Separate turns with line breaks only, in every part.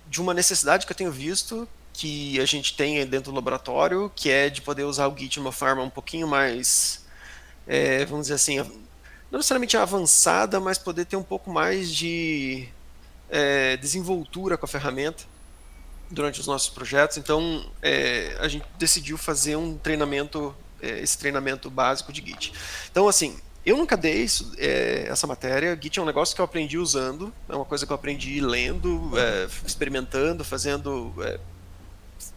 de uma necessidade que eu tenho visto que a gente tem dentro do laboratório, que é de poder usar o Git de uma forma um pouquinho mais, vamos dizer assim, não necessariamente avançada, mas poder ter um pouco mais de desenvoltura com a ferramenta durante os nossos projetos. Então, a gente decidiu fazer um treinamento, esse treinamento básico de Git. Então, assim, eu nunca dei essa matéria. Git é um negócio que eu aprendi usando, é uma coisa que eu aprendi lendo, experimentando, fazendo,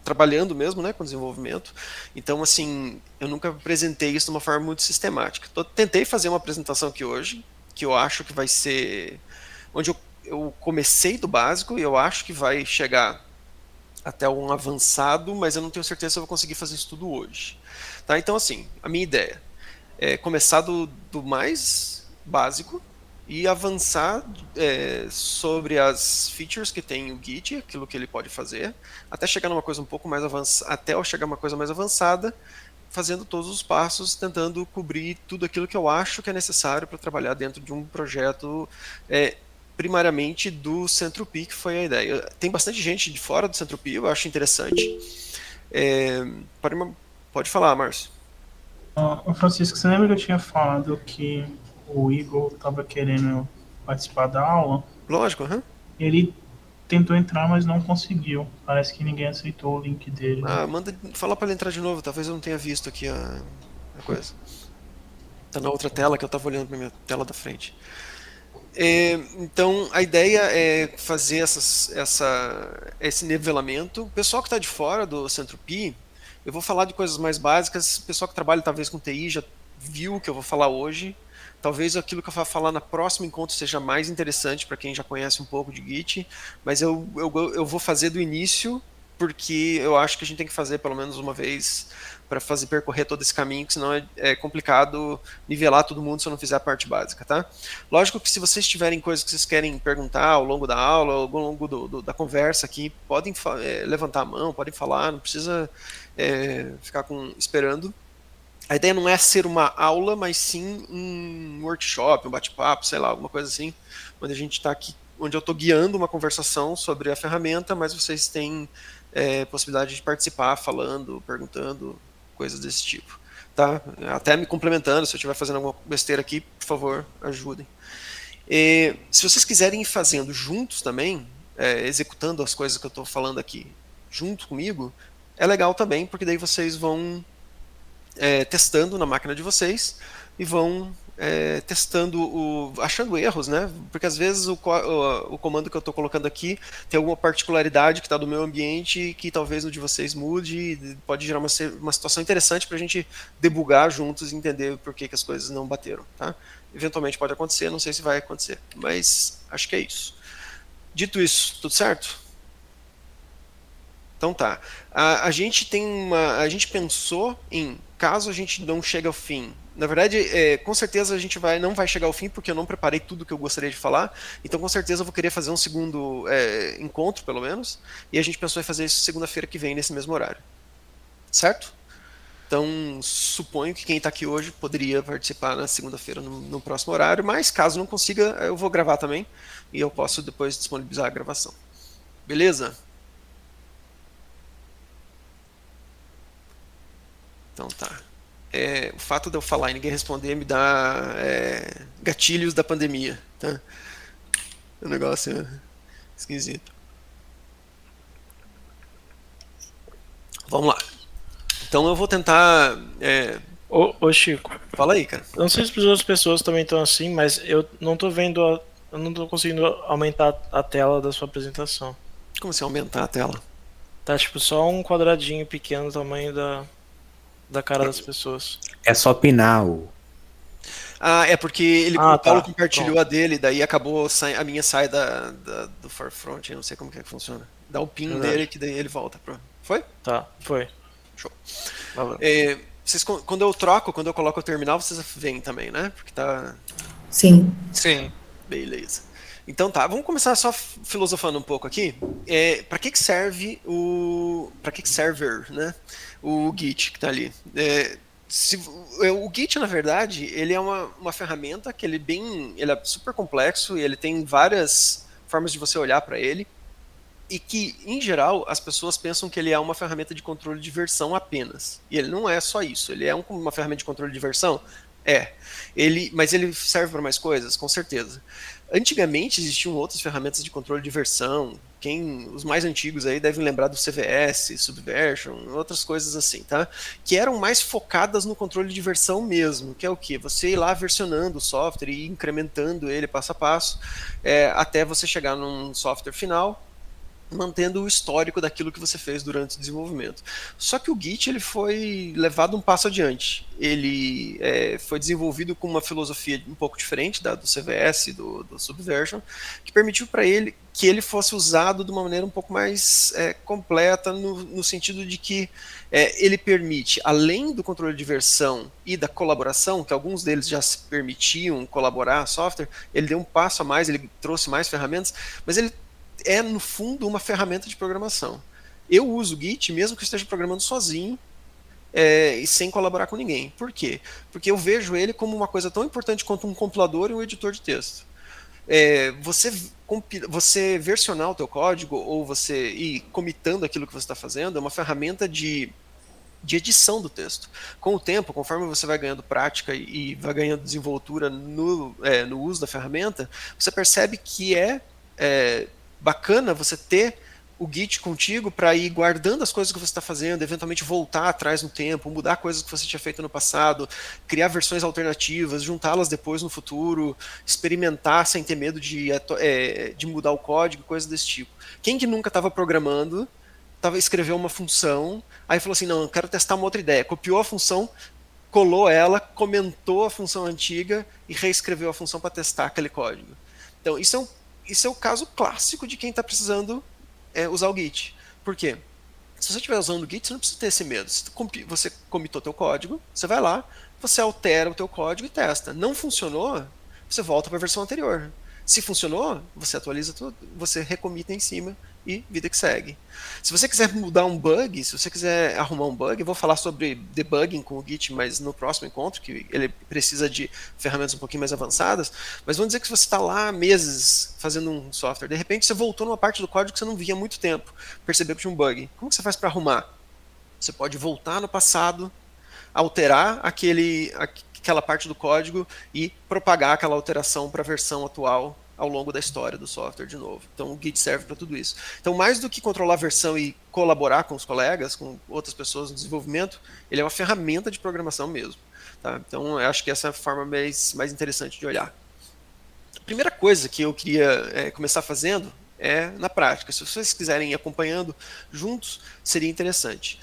trabalhando mesmo, né, com desenvolvimento. Então, assim, eu nunca apresentei isso de uma forma muito sistemática. Tentei fazer uma apresentação aqui hoje, que eu acho que vai ser onde eu comecei do básico e eu acho que vai chegar até um avançado, mas eu não tenho certeza se eu vou conseguir fazer isso tudo hoje. Tá? Então, assim, a minha ideia é começar do mais básico e avançar sobre as features que tem o Git, aquilo que ele pode fazer, até chegar numa coisa um pouco mais avançada, até eu chegar uma coisa mais avançada, fazendo todos os passos, tentando cobrir tudo aquilo que eu acho que é necessário para trabalhar dentro de um projeto primariamente do Centro-Pi, que foi a ideia. Tem bastante gente de fora do Centro-Pi, eu acho interessante. É, pode, pode falar, Márcio.
Ô, Francisco, você lembra que eu tinha falado que o Igor estava querendo participar da aula?
Lógico, uhum.
Ele tentou entrar, mas não conseguiu. Parece que ninguém aceitou o link dele, né?
Fala para ele entrar de novo, talvez eu não tenha visto aqui a coisa. Tá na outra tela que eu estava olhando para minha tela da frente. Então, a ideia é fazer esse nivelamento. O pessoal que está de fora do Centro-Pi, eu vou falar de coisas mais básicas. O pessoal que trabalha talvez com TI já viu o que eu vou falar hoje. Talvez aquilo que eu vou falar na próximo encontro seja mais interessante para quem já conhece um pouco de Git, mas eu vou fazer do início, porque eu acho que a gente tem que fazer pelo menos uma vez para fazer percorrer todo esse caminho, que senão é complicado nivelar todo mundo se eu não fizer a parte básica, tá? Lógico que se vocês tiverem coisas que vocês querem perguntar ao longo da aula, ao longo da conversa aqui, podem levantar a mão, podem falar, não precisa ficar esperando. A ideia não é ser uma aula, mas sim um workshop, um bate-papo, sei lá, alguma coisa assim, onde a gente está aqui, onde eu estou guiando uma conversação sobre a ferramenta, mas vocês têm possibilidade de participar, falando, perguntando, coisas desse tipo. Tá? Até me complementando, se eu estiver fazendo alguma besteira aqui, por favor, ajudem. Se vocês quiserem ir fazendo juntos também, executando as coisas que eu estou falando aqui junto comigo, é legal também, porque daí vocês vão testando na máquina de vocês e vão testando, achando erros, né? Porque às vezes o comando que eu estou colocando aqui tem alguma particularidade que está do meu ambiente que talvez no de vocês mude e pode gerar uma situação interessante para a gente debugar juntos e entender por que as coisas não bateram, tá? Eventualmente pode acontecer, não sei se vai acontecer, mas acho que é isso. Dito isso, tudo certo? Então tá. A gente pensou em caso a gente não chegue ao fim. Na verdade, com certeza a gente não vai chegar ao fim porque eu não preparei tudo que eu gostaria de falar. Então, com certeza eu vou querer fazer um segundo encontro, pelo menos. E a gente pensou em fazer isso segunda-feira que vem nesse mesmo horário, certo? Então, suponho que quem está aqui hoje poderia participar na segunda-feira no próximo horário, mas caso não consiga, eu vou gravar também e eu posso depois disponibilizar a gravação. Beleza? Então tá. O fato de eu falar e ninguém responder me dá gatilhos da pandemia, tá? O negócio é esquisito. Vamos lá. Então eu vou tentar.
Ô Chico,
Fala aí, cara.
eu não sei se as outras pessoas também estão assim, mas eu não tô vendo, eu não tô conseguindo aumentar a tela da sua apresentação.
Como assim aumentar a tela?
Tá tipo só um quadradinho pequeno, tamanho da cara das pessoas.
É só pinar o.
Ah, é porque o
Ah,
Paulo
tá.
compartilhou a
Pronto.
dele, daí acabou a minha sai do Forefront, eu não sei como que funciona. Dá o pin dele
Verdade.
que daí ele volta pro. Foi?
Tá, foi.
Show.
Valeu.
Quando eu troco, quando eu coloco o terminal, vocês veem também, né? Porque tá.
Sim.
Sim.
Beleza. Então tá, vamos começar só filosofando um pouco aqui. Para que serve para que server, né? O Git que está ali. O Git, na verdade, ele é uma ferramenta que ele é super complexo e ele tem várias formas de você olhar para ele, e que, em geral, as pessoas pensam que ele é uma ferramenta de controle de versão apenas. E ele não é só isso. Ele é uma ferramenta de controle de versão? É. Mas ele serve para mais coisas? Com certeza. Antigamente existiam outras ferramentas de controle de versão. Os mais antigos aí devem lembrar do CVS, Subversion, outras coisas assim, tá? Que eram mais focadas no controle de versão mesmo, que é o quê? Você ir lá versionando o software e incrementando ele passo a passo, até você chegar num software final, mantendo o histórico daquilo que você fez durante o desenvolvimento. Só que o Git ele foi levado um passo adiante. Ele foi desenvolvido com uma filosofia um pouco diferente do CVS, do Subversion, que permitiu para ele que ele fosse usado de uma maneira um pouco mais completa, no sentido de que ele permite, além do controle de versão e da colaboração, que alguns deles já se permitiam colaborar software, ele deu um passo a mais, ele trouxe mais ferramentas, mas ele no fundo, uma ferramenta de programação. Eu uso o Git mesmo que eu esteja programando sozinho e sem colaborar com ninguém. Por quê? Porque eu vejo ele como uma coisa tão importante quanto um compilador e um editor de texto. Você versionar o teu código ou você ir comitando aquilo que você está fazendo é uma ferramenta de edição do texto. Com o tempo, conforme você vai ganhando prática e vai ganhando desenvoltura no uso da ferramenta, você percebe que bacana você ter o Git contigo para ir guardando as coisas que você está fazendo, eventualmente voltar atrás no tempo, mudar coisas que você tinha feito no passado, criar versões alternativas, juntá-las depois no futuro, experimentar sem ter medo de mudar o código, coisas desse tipo. Quem que nunca estava programando, escreveu uma função, aí falou assim, não, eu quero testar uma outra ideia, copiou a função, colou ela, comentou a função antiga e reescreveu a função para testar aquele código. Então, isso é o caso clássico de quem está precisando usar o Git. Por quê? Se você estiver usando o Git, você não precisa ter esse medo. Você comitou teu código, você vai lá, você altera o teu código e testa. Não funcionou, você volta para a versão anterior. Se funcionou, você atualiza tudo, você recomita em cima e vida que segue. Se você quiser mudar um bug, se você quiser arrumar um bug, eu vou falar sobre debugging com o Git, mas no próximo encontro, que ele precisa de ferramentas um pouquinho mais avançadas, mas vamos dizer que você está lá meses fazendo um software, de repente você voltou numa parte do código que você não via há muito tempo, percebeu que tinha um bug. Como que você faz para arrumar? Você pode voltar no passado, alterar aquela parte do código e propagar aquela alteração para a versão atual ao longo da história do software de novo. Então o Git serve para tudo isso. Então, mais do que controlar a versão e colaborar com os colegas, com outras pessoas no desenvolvimento, ele é uma ferramenta de programação mesmo. Tá? Então eu acho que essa é a forma mais interessante de olhar. A primeira coisa que eu queria começar fazendo na prática. Se vocês quiserem ir acompanhando juntos, seria interessante.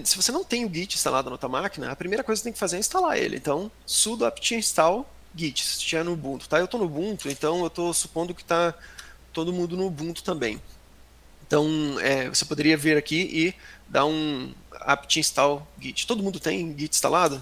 Se você não tem o Git instalado na tua máquina, a primeira coisa que você tem que fazer é instalar ele. Então, sudo apt install Git, se estiver no Ubuntu, tá? Eu estou no Ubuntu, então eu estou supondo que está todo mundo no Ubuntu também. Então, você poderia vir aqui e dar um apt install Git. Todo mundo tem Git instalado?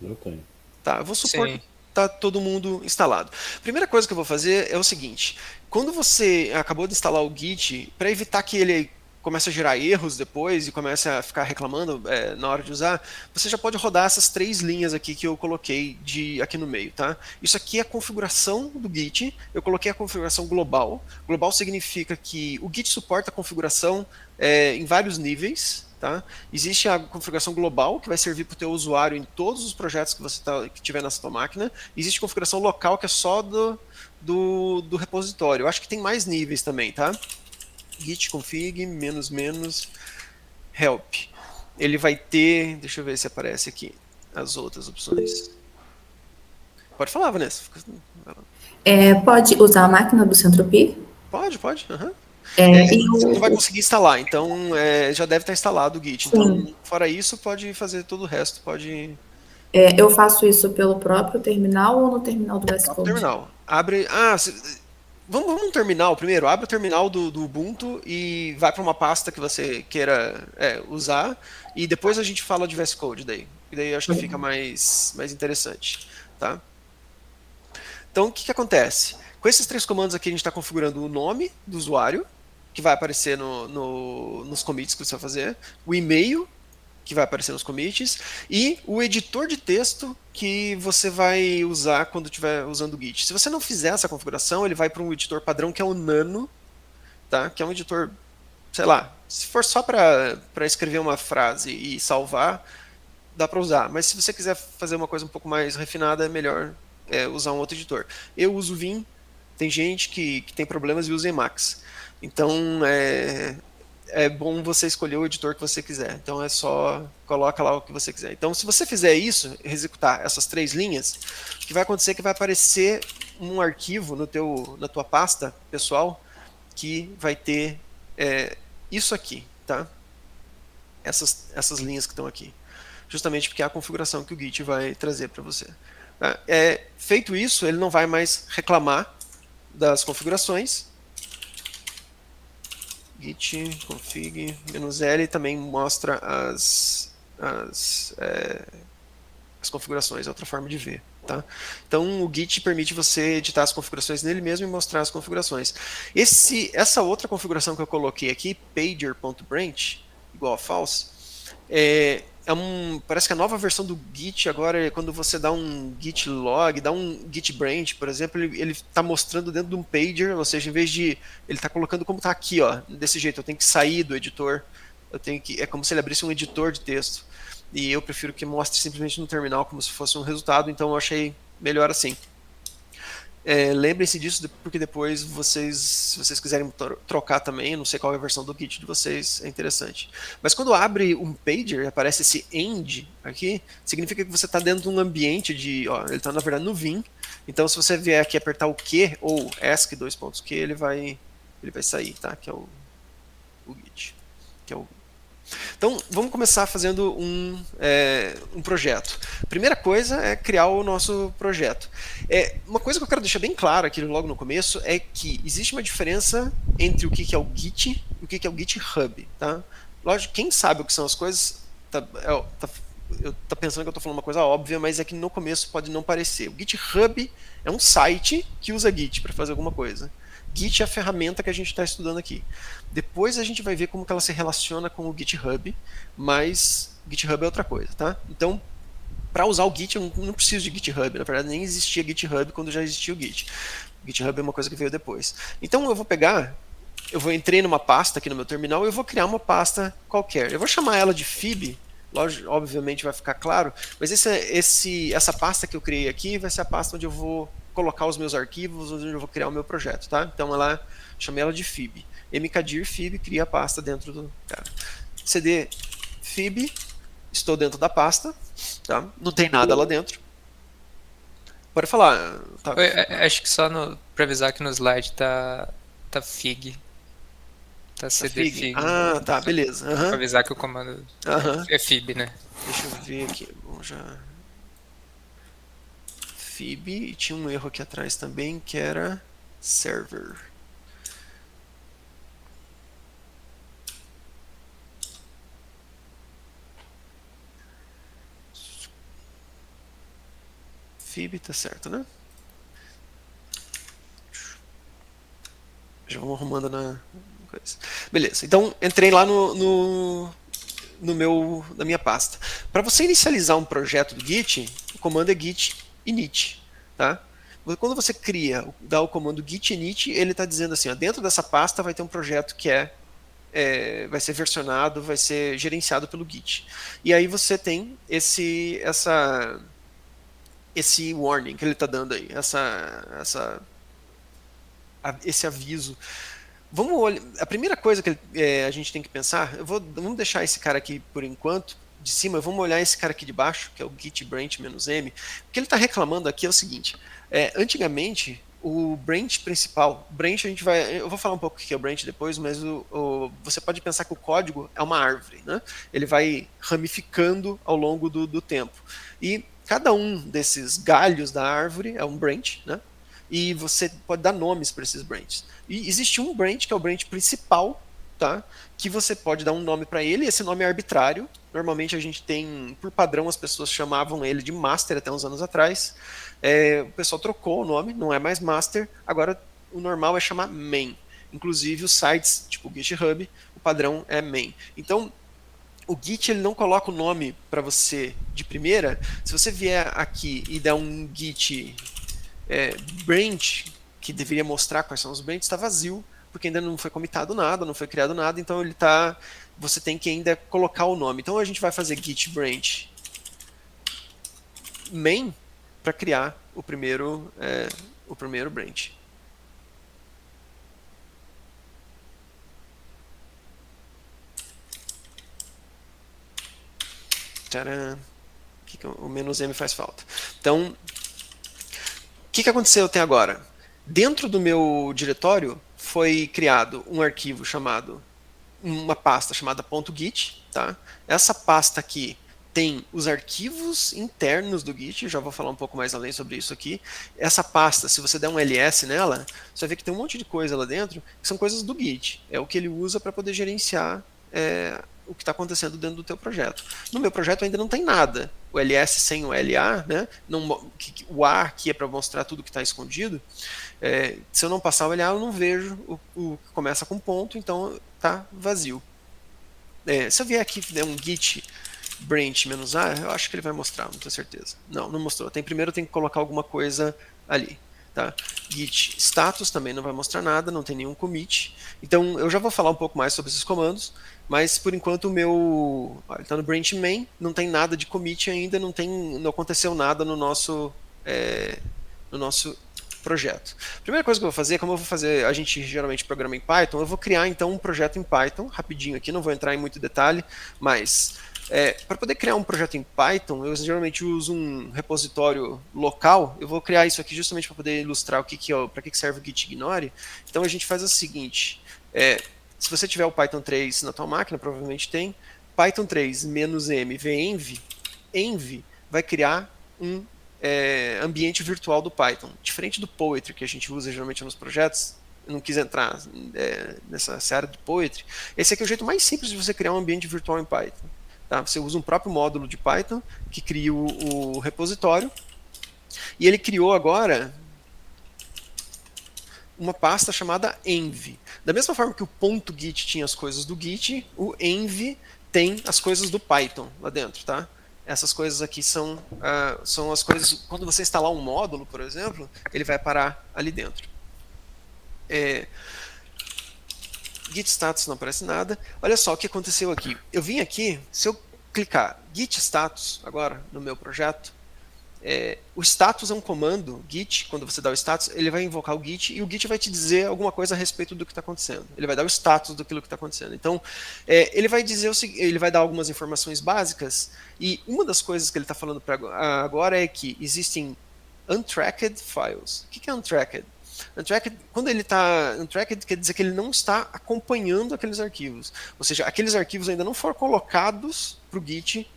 Eu tenho.
Tá, eu vou supor que está todo mundo instalado. A primeira coisa que eu vou fazer é o seguinte: quando você acabou de instalar o Git, para evitar que ele comece a gerar erros depois e comece a ficar reclamando na hora de usar, você já pode rodar essas 3 linhas aqui que eu coloquei aqui no meio, tá? Isso aqui é a configuração do Git, eu coloquei a configuração global. Global significa que o Git suporta a configuração em vários níveis, tá? Existe a configuração global, que vai servir para o teu usuário em todos os projetos que tiver nessa tua máquina. Existe a configuração local, que é só do repositório. Eu acho que tem mais níveis também, tá? Git config -- help. Ele vai ter, deixa eu ver se aparece aqui as outras opções. Pode falar, Vanessa.
Pode usar a máquina do Centropy?
Pode. Uhum.
E
Você não vai conseguir instalar, então já deve estar instalado o Git. Então, fora isso, pode fazer todo o resto. Pode.
Eu faço isso pelo próprio terminal ou no terminal do VS Code?
Terminal. Abre. Vamos no terminal primeiro. Abre o terminal do Ubuntu e vai para uma pasta que você queira usar. E depois a gente fala de VS Code daí. E daí eu acho que fica mais interessante. Tá? Então, o que acontece? Com esses 3 comandos aqui, a gente está configurando o nome do usuário, que vai aparecer nos commits que você vai fazer, o e-mail que vai aparecer nos commits, e o editor de texto que você vai usar quando estiver usando o Git. Se você não fizer essa configuração, ele vai para um editor padrão que é o Nano, tá? Que é um editor, sei lá, se for só para escrever uma frase e salvar, dá para usar. Mas se você quiser fazer uma coisa um pouco mais refinada, é melhor usar um outro editor. Eu uso Vim, tem gente que tem problemas e usa Emacs. Então, é bom você escolher o editor que você quiser. Então é só coloca lá o que você quiser. Então se você fizer isso, executar essas 3 linhas, o que vai acontecer é que vai aparecer um arquivo na tua pasta pessoal que vai ter isso aqui, tá? Essas linhas que estão aqui. Justamente porque é a configuração que o Git vai trazer para você. Tá? Feito isso, ele não vai mais reclamar das configurações. Git config -L também mostra as configurações, é outra forma de ver. Tá? Então o Git permite você editar as configurações nele mesmo e mostrar as configurações. Essa outra configuração que eu coloquei aqui, pager.branch, igual a false, parece que a nova versão do Git agora, quando você dá um Git log, dá um Git branch, por exemplo, ele está mostrando dentro de um pager, ou seja, em vez de ele está colocando como está aqui, ó, desse jeito, eu tenho que sair do editor, é como se ele abrisse um editor de texto, e eu prefiro que mostre simplesmente no terminal como se fosse um resultado, então eu achei melhor assim. Lembrem-se disso, porque depois se vocês quiserem trocar também, eu não sei qual é a versão do Git de vocês, é interessante. Mas quando abre um pager, aparece esse end aqui, significa que você está dentro de um ambiente ele está na verdade no Vim, então se você vier aqui apertar o Q, ou ESC Q, ele vai sair, tá? Que é o Git. Então, vamos começar fazendo um projeto. Primeira coisa é criar o nosso projeto. Uma coisa que eu quero deixar bem claro aqui logo no começo é que existe uma diferença entre o que é o Git e o que é o GitHub. Tá? Lógico, quem sabe o que são as coisas tá pensando que eu estou falando uma coisa óbvia, mas é que no começo pode não parecer. O GitHub é um site que usa Git para fazer alguma coisa. Git é a ferramenta que a gente está estudando aqui. Depois a gente vai ver como que ela se relaciona com o GitHub, mas GitHub é outra coisa, tá? Então, para usar o Git, eu não preciso de GitHub. Na verdade, nem existia GitHub quando já existia o Git. O GitHub é uma coisa que veio depois. Então, entrei numa pasta aqui no meu terminal e eu vou criar uma pasta qualquer. Eu vou chamar ela de Fib, obviamente vai ficar claro, mas essa pasta que eu criei aqui vai ser a pasta onde eu vou colocar os meus arquivos, onde eu vou criar o meu projeto, tá? Então chamei ela de Fib. mkdir Fib cria a pasta dentro do cara. cd Fib, estou dentro da pasta, tá? Não tem nada lá dentro. Pode falar. Tá.
Acho que só para avisar que no slide tá Fig. Tá cd Fig.
Ah, tá, beleza.
Pra avisar que o comando é Fib, né?
Deixa eu ver aqui. Vamos já... Fib, e tinha um erro aqui atrás também, que era server. Fib tá certo, né? Já vamos arrumando na coisa. Beleza, então entrei lá na minha pasta. Para você inicializar um projeto do Git, o comando é git init, tá? Quando você dá o comando git init, ele está dizendo assim, ó, dentro dessa pasta vai ter um projeto que vai ser versionado, vai ser gerenciado pelo Git. E aí você tem esse warning que ele está dando aí, esse aviso. A primeira coisa que a gente tem que pensar, vamos deixar esse cara aqui por enquanto de cima, vamos olhar esse cara aqui de baixo, que é o git branch -m. O que ele está reclamando aqui é o seguinte, antigamente o branch principal, eu vou falar um pouco o que é o branch depois, mas você pode pensar que o código é uma árvore, né? Ele vai ramificando ao longo do tempo, e cada um desses galhos da árvore é um branch, né? E você pode dar nomes para esses branches. E existe um branch, que é o branch principal, tá? Que você pode dar um nome para ele, esse nome é arbitrário. Normalmente a gente tem, por padrão, as pessoas chamavam ele de master até uns anos atrás. O pessoal trocou o nome, não é mais master, agora o normal é chamar main. Inclusive os sites, tipo o GitHub, o padrão é main. Então, o Git ele não coloca o nome para você de primeira. Se você vier aqui e der um Git branch, que deveria mostrar quais são os branches, está vazio, porque ainda não foi comitado nada, não foi criado nada, então você tem que ainda colocar o nome. Então a gente vai fazer git branch main para criar o primeiro branch. Tcharam. O menos "m" faz falta. Então, o que aconteceu até agora? Dentro do meu diretório foi criado um arquivo uma pasta chamada .git, tá? Essa pasta aqui tem os arquivos internos do Git, já vou falar um pouco mais além sobre isso aqui. Essa pasta, se você der um ls nela, você vai ver que tem um monte de coisa lá dentro, que são coisas do Git. É o que ele usa para poder gerenciar o que está acontecendo dentro do teu projeto. No meu projeto ainda não tem nada. O ls sem o la, né? O a aqui é para mostrar tudo que está escondido. Se eu não passar o la, eu não vejo o que começa com ponto, então está vazio. Se eu vier aqui e der um git branch -a, eu acho que ele vai mostrar, não tenho certeza. Não mostrou. Primeiro eu tenho que colocar alguma coisa ali. Tá? Git status também não vai mostrar nada, não tem nenhum commit. Então eu já vou falar um pouco mais sobre esses comandos, mas por enquanto o meu está no branch main, não tem nada de commit ainda, não aconteceu nada no nosso projeto. A primeira coisa que eu vou fazer, como a gente geralmente programa em Python, eu vou criar então um projeto em Python, rapidinho aqui, não vou entrar em muito detalhe, mas para poder criar um projeto em Python, eu geralmente uso um repositório local. Eu vou criar isso aqui justamente para poder ilustrar para que serve o git ignore. Então a gente faz o seguinte, se você tiver o Python 3 na tua máquina, provavelmente tem, Python 3 -m env vai criar um ambiente virtual do Python. Diferente do Poetry, que a gente usa geralmente nos projetos, eu não quis entrar nessa série de Poetry, esse aqui é o jeito mais simples de você criar um ambiente virtual em Python. Tá? Você usa um próprio módulo de Python que cria o repositório, e ele criou agora uma pasta chamada env. Da mesma forma que o .git tinha as coisas do Git, o env tem as coisas do Python lá dentro. Tá? Essas coisas aqui são as coisas, quando você instalar um módulo, por exemplo, ele vai parar ali dentro. Git status não aparece nada. Olha só o que aconteceu aqui. Eu vim aqui, se eu clicar git status agora no meu projeto, o status é um comando, git, quando você dá o status, ele vai invocar o git e o git vai te dizer alguma coisa a respeito do que está acontecendo. Ele vai dar o status daquilo que está acontecendo. Então, ele vai dizer ele vai dar algumas informações básicas, e uma das coisas que ele está falando agora é que existem untracked files. O que é untracked? Untracked, quando ele está untracked, quer dizer que ele não está acompanhando aqueles arquivos. Ou seja, aqueles arquivos ainda não foram colocados para o Git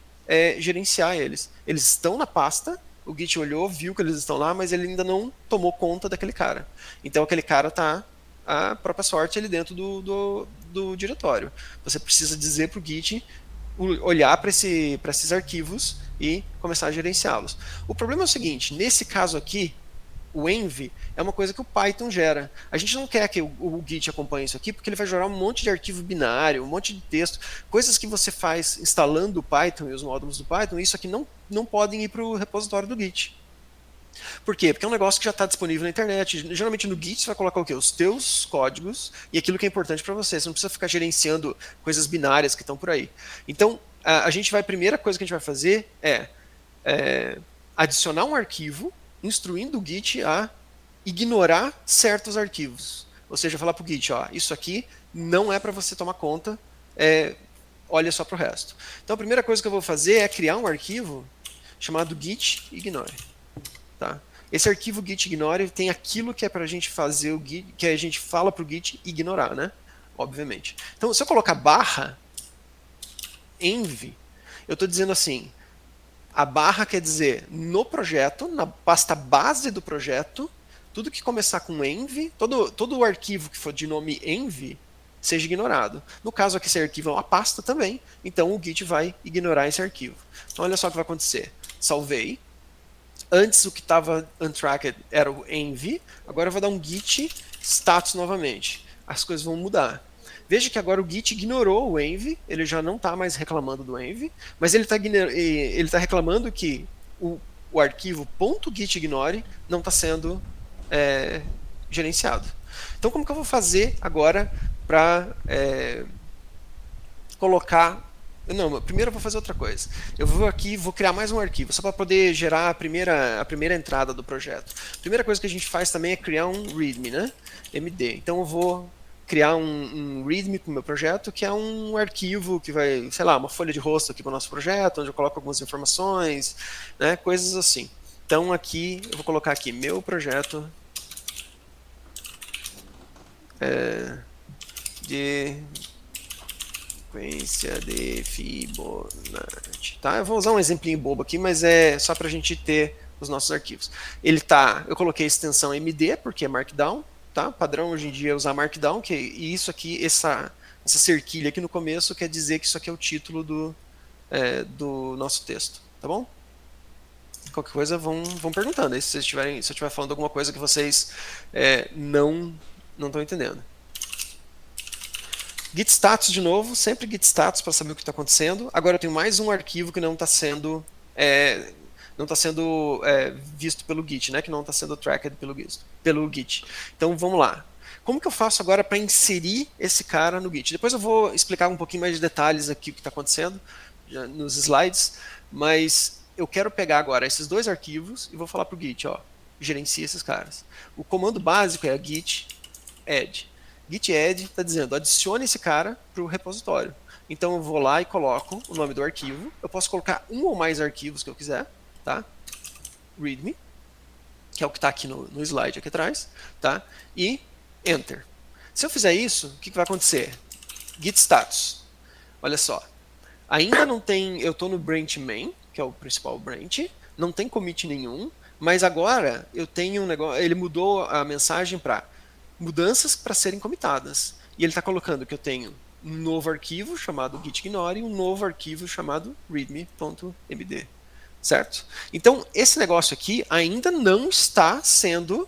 gerenciar eles. Eles estão na pasta, o Git olhou, viu que eles estão lá, mas ele ainda não tomou conta daquele cara. Então aquele cara está à própria sorte ali dentro do diretório. Você precisa dizer para o Git olhar para esses arquivos e começar a gerenciá-los. O problema é o seguinte, nesse caso aqui, o env é uma coisa que o Python gera. A gente não quer que o Git acompanhe isso aqui, porque ele vai gerar um monte de arquivo binário, um monte de texto, coisas que você faz instalando o Python e os módulos do Python, isso aqui não podem ir para o repositório do Git. Por quê? Porque é um negócio que já está disponível na internet. Geralmente no Git você vai colocar o quê? Os teus códigos e aquilo que é importante para você. Você não precisa ficar gerenciando coisas binárias que estão por aí. Então, a primeira coisa que a gente vai fazer é adicionar um arquivo instruindo o Git a ignorar certos arquivos. Ou seja, falar para o Git, isso aqui não é para você tomar conta, olha só para o resto. Então a primeira coisa que eu vou fazer é criar um arquivo chamado git ignore. Tá? Esse arquivo git ignore tem aquilo que é para a gente fazer o Git, que a gente fala para o Git ignorar, né? Obviamente. Então se eu colocar /env, eu estou dizendo assim, a barra quer dizer, no projeto, na pasta base do projeto, tudo que começar com env, todo o arquivo que for de nome env, seja ignorado. No caso aqui, esse arquivo é uma pasta também, então o Git vai ignorar esse arquivo. Então olha só o que vai acontecer. Salvei. Antes o que estava untracked era o env, agora eu vou dar um git status novamente. As coisas vão mudar. Veja que agora o Git ignorou o env, ele já não está mais reclamando do env, mas ele está reclamando que o arquivo .gitignore não está sendo gerenciado. Então como que eu vou fazer agora para colocar... Não, primeiro eu vou fazer outra coisa. Eu vou aqui, vou criar mais um arquivo, só para poder gerar a primeira entrada do projeto. A primeira coisa que a gente faz também é criar um readme, né? MD. Então eu vou criar um readme para o meu projeto, que é um arquivo que vai, sei lá, uma folha de rosto aqui para o nosso projeto, onde eu coloco algumas informações, né? Coisas assim. Então aqui, eu vou colocar aqui, meu projeto de sequência de Fibonacci, tá? Eu vou usar um exemplinho bobo aqui, mas é só para a gente ter os nossos arquivos. Eu coloquei a extensão MD, porque é Markdown, tá? Padrão hoje em dia é usar Markdown, e isso aqui, essa cerquilha aqui no começo quer dizer que isso aqui é o título do nosso texto, tá bom? Qualquer coisa vão perguntando aí, se eu estiver falando alguma coisa que vocês não estão entendendo. Git status de novo, sempre git status para saber o que está acontecendo. Agora eu tenho mais um arquivo que não está sendo visto pelo Git, né? Que não está sendo tracked pelo Git. Então vamos lá. Como que eu faço agora para inserir esse cara no Git? Depois eu vou explicar um pouquinho mais de detalhes aqui o que está acontecendo nos slides, mas eu quero pegar agora esses dois arquivos e vou falar para o Git, ó, gerencia esses caras. O comando básico é git add. Git add está dizendo, adicione esse cara para o repositório. Então eu vou lá e coloco o nome do arquivo. Eu posso colocar um ou mais arquivos que eu quiser, tá? Readme, que é o que está aqui no slide aqui atrás, tá? E Enter. Se eu fizer isso, o que vai acontecer? Git status. Olha só. Ainda não tem... Eu estou no branch main, que é o principal branch. Não tem commit nenhum. Mas agora eu tenho um negócio... Ele mudou a mensagem para mudanças para serem comitadas. E ele está colocando que eu tenho um novo arquivo chamado gitignore e um novo arquivo chamado readme.md. Certo? Então, esse negócio aqui ainda não está sendo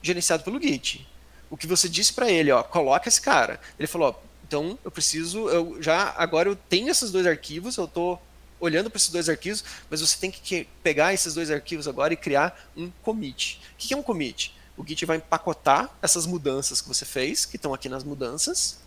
gerenciado pelo Git. O que você disse para ele, ó, coloca esse cara. Ele falou, ó, então agora eu tenho esses dois arquivos, eu estou olhando para esses dois arquivos, mas você tem que pegar esses dois arquivos agora e criar um commit. O que é um commit? O Git vai empacotar essas mudanças que você fez, que estão aqui nas mudanças,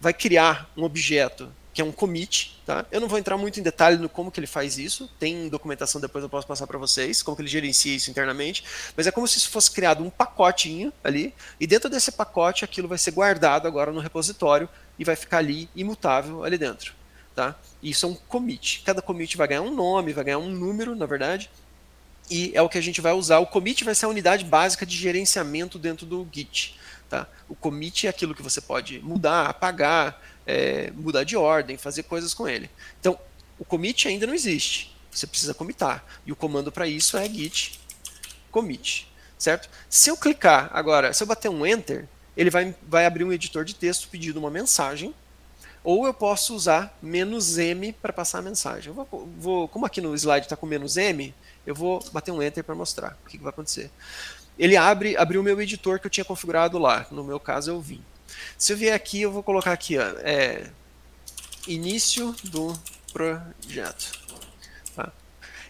vai criar um objeto que é um commit, tá? Eu não vou entrar muito em detalhe no como que ele faz isso, tem documentação depois eu posso passar para vocês, como que ele gerencia isso internamente, mas é como se isso fosse criado um pacotinho ali, e dentro desse pacote aquilo vai ser guardado agora no repositório e vai ficar ali imutável ali dentro, tá? E isso é um commit. Cada commit vai ganhar um nome, vai ganhar um número, na verdade, e é o que a gente vai usar. O commit vai ser a unidade básica de gerenciamento dentro do Git. Tá? O commit é aquilo que você pode mudar, apagar, mudar de ordem, fazer coisas com ele. Então, o commit ainda não existe. Você precisa commitar. E o comando para isso é git commit. Certo? Se eu clicar agora, se eu bater um Enter, ele vai abrir um editor de texto pedindo uma mensagem. Ou eu posso usar "-m" para passar a mensagem. Como aqui no slide está com "-m", eu vou bater um Enter para mostrar o que vai acontecer. Ele abriu o meu editor que eu tinha configurado lá. No meu caso, eu vim. Se eu vier aqui, eu vou colocar aqui, ó, início do projeto. Tá?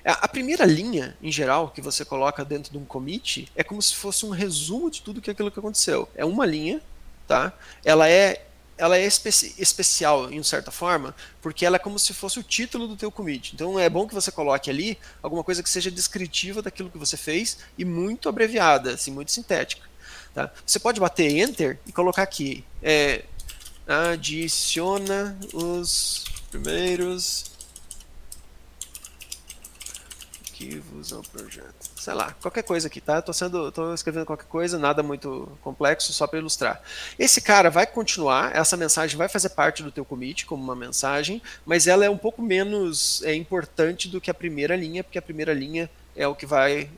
A primeira linha, em geral, que você coloca dentro de um commit é como se fosse um resumo de tudo aquilo que aconteceu. É uma linha, tá? Ela é especial, em certa forma, porque ela é como se fosse o título do teu commit. Então é bom que você coloque ali alguma coisa que seja descritiva daquilo que você fez e muito abreviada, assim, muito sintética. Tá? Você pode bater Enter e colocar aqui, adiciona os primeiros arquivos ao projeto. Sei lá, qualquer coisa aqui, tá? Tô escrevendo qualquer coisa, nada muito complexo, só para ilustrar. Esse cara vai continuar, essa mensagem vai fazer parte do teu commit como uma mensagem, mas ela é um pouco menos importante do que a primeira linha, porque a primeira linha é o que vai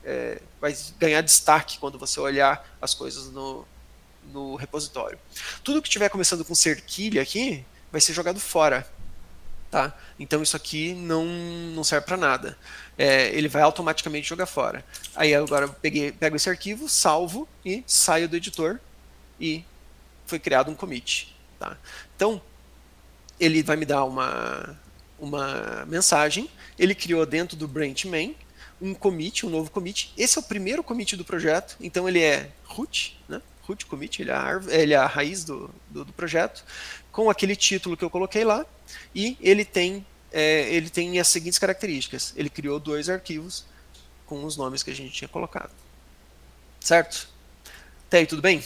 ganhar destaque quando você olhar as coisas no repositório. Tudo que estiver começando com cerquilha aqui vai ser jogado fora. Tá? Então isso aqui não serve para nada. Ele vai automaticamente jogar fora. Aí agora eu pego esse arquivo, salvo e saio do editor e foi criado um commit. Tá? Então, ele vai me dar uma mensagem, ele criou dentro do branch main um commit, um novo commit. Esse é o primeiro commit do projeto, então ele é root, né? Root commit, ele é a raiz do projeto, com aquele título que eu coloquei lá, e ele tem as seguintes características. Ele criou 2 arquivos com os nomes que a gente tinha colocado. Certo? Até aí, tudo bem?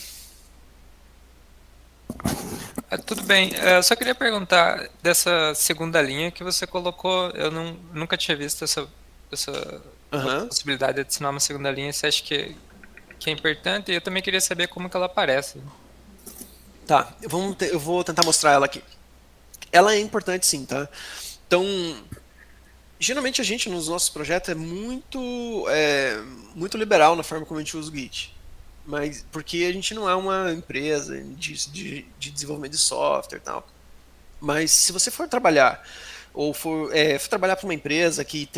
Tudo bem, eu só queria perguntar dessa segunda linha que você colocou, eu nunca tinha visto essa possibilidade de adicionar uma segunda linha, você acha que é importante? E eu também queria saber como que ela aparece.
Tá, eu vou tentar mostrar ela aqui. Ela é importante sim, tá? Então, geralmente a gente nos nossos projetos é muito liberal na forma como a gente usa o Git. Mas porque a gente não é uma empresa de desenvolvimento de software e tal. Mas se você for trabalhar ou for trabalhar para uma empresa que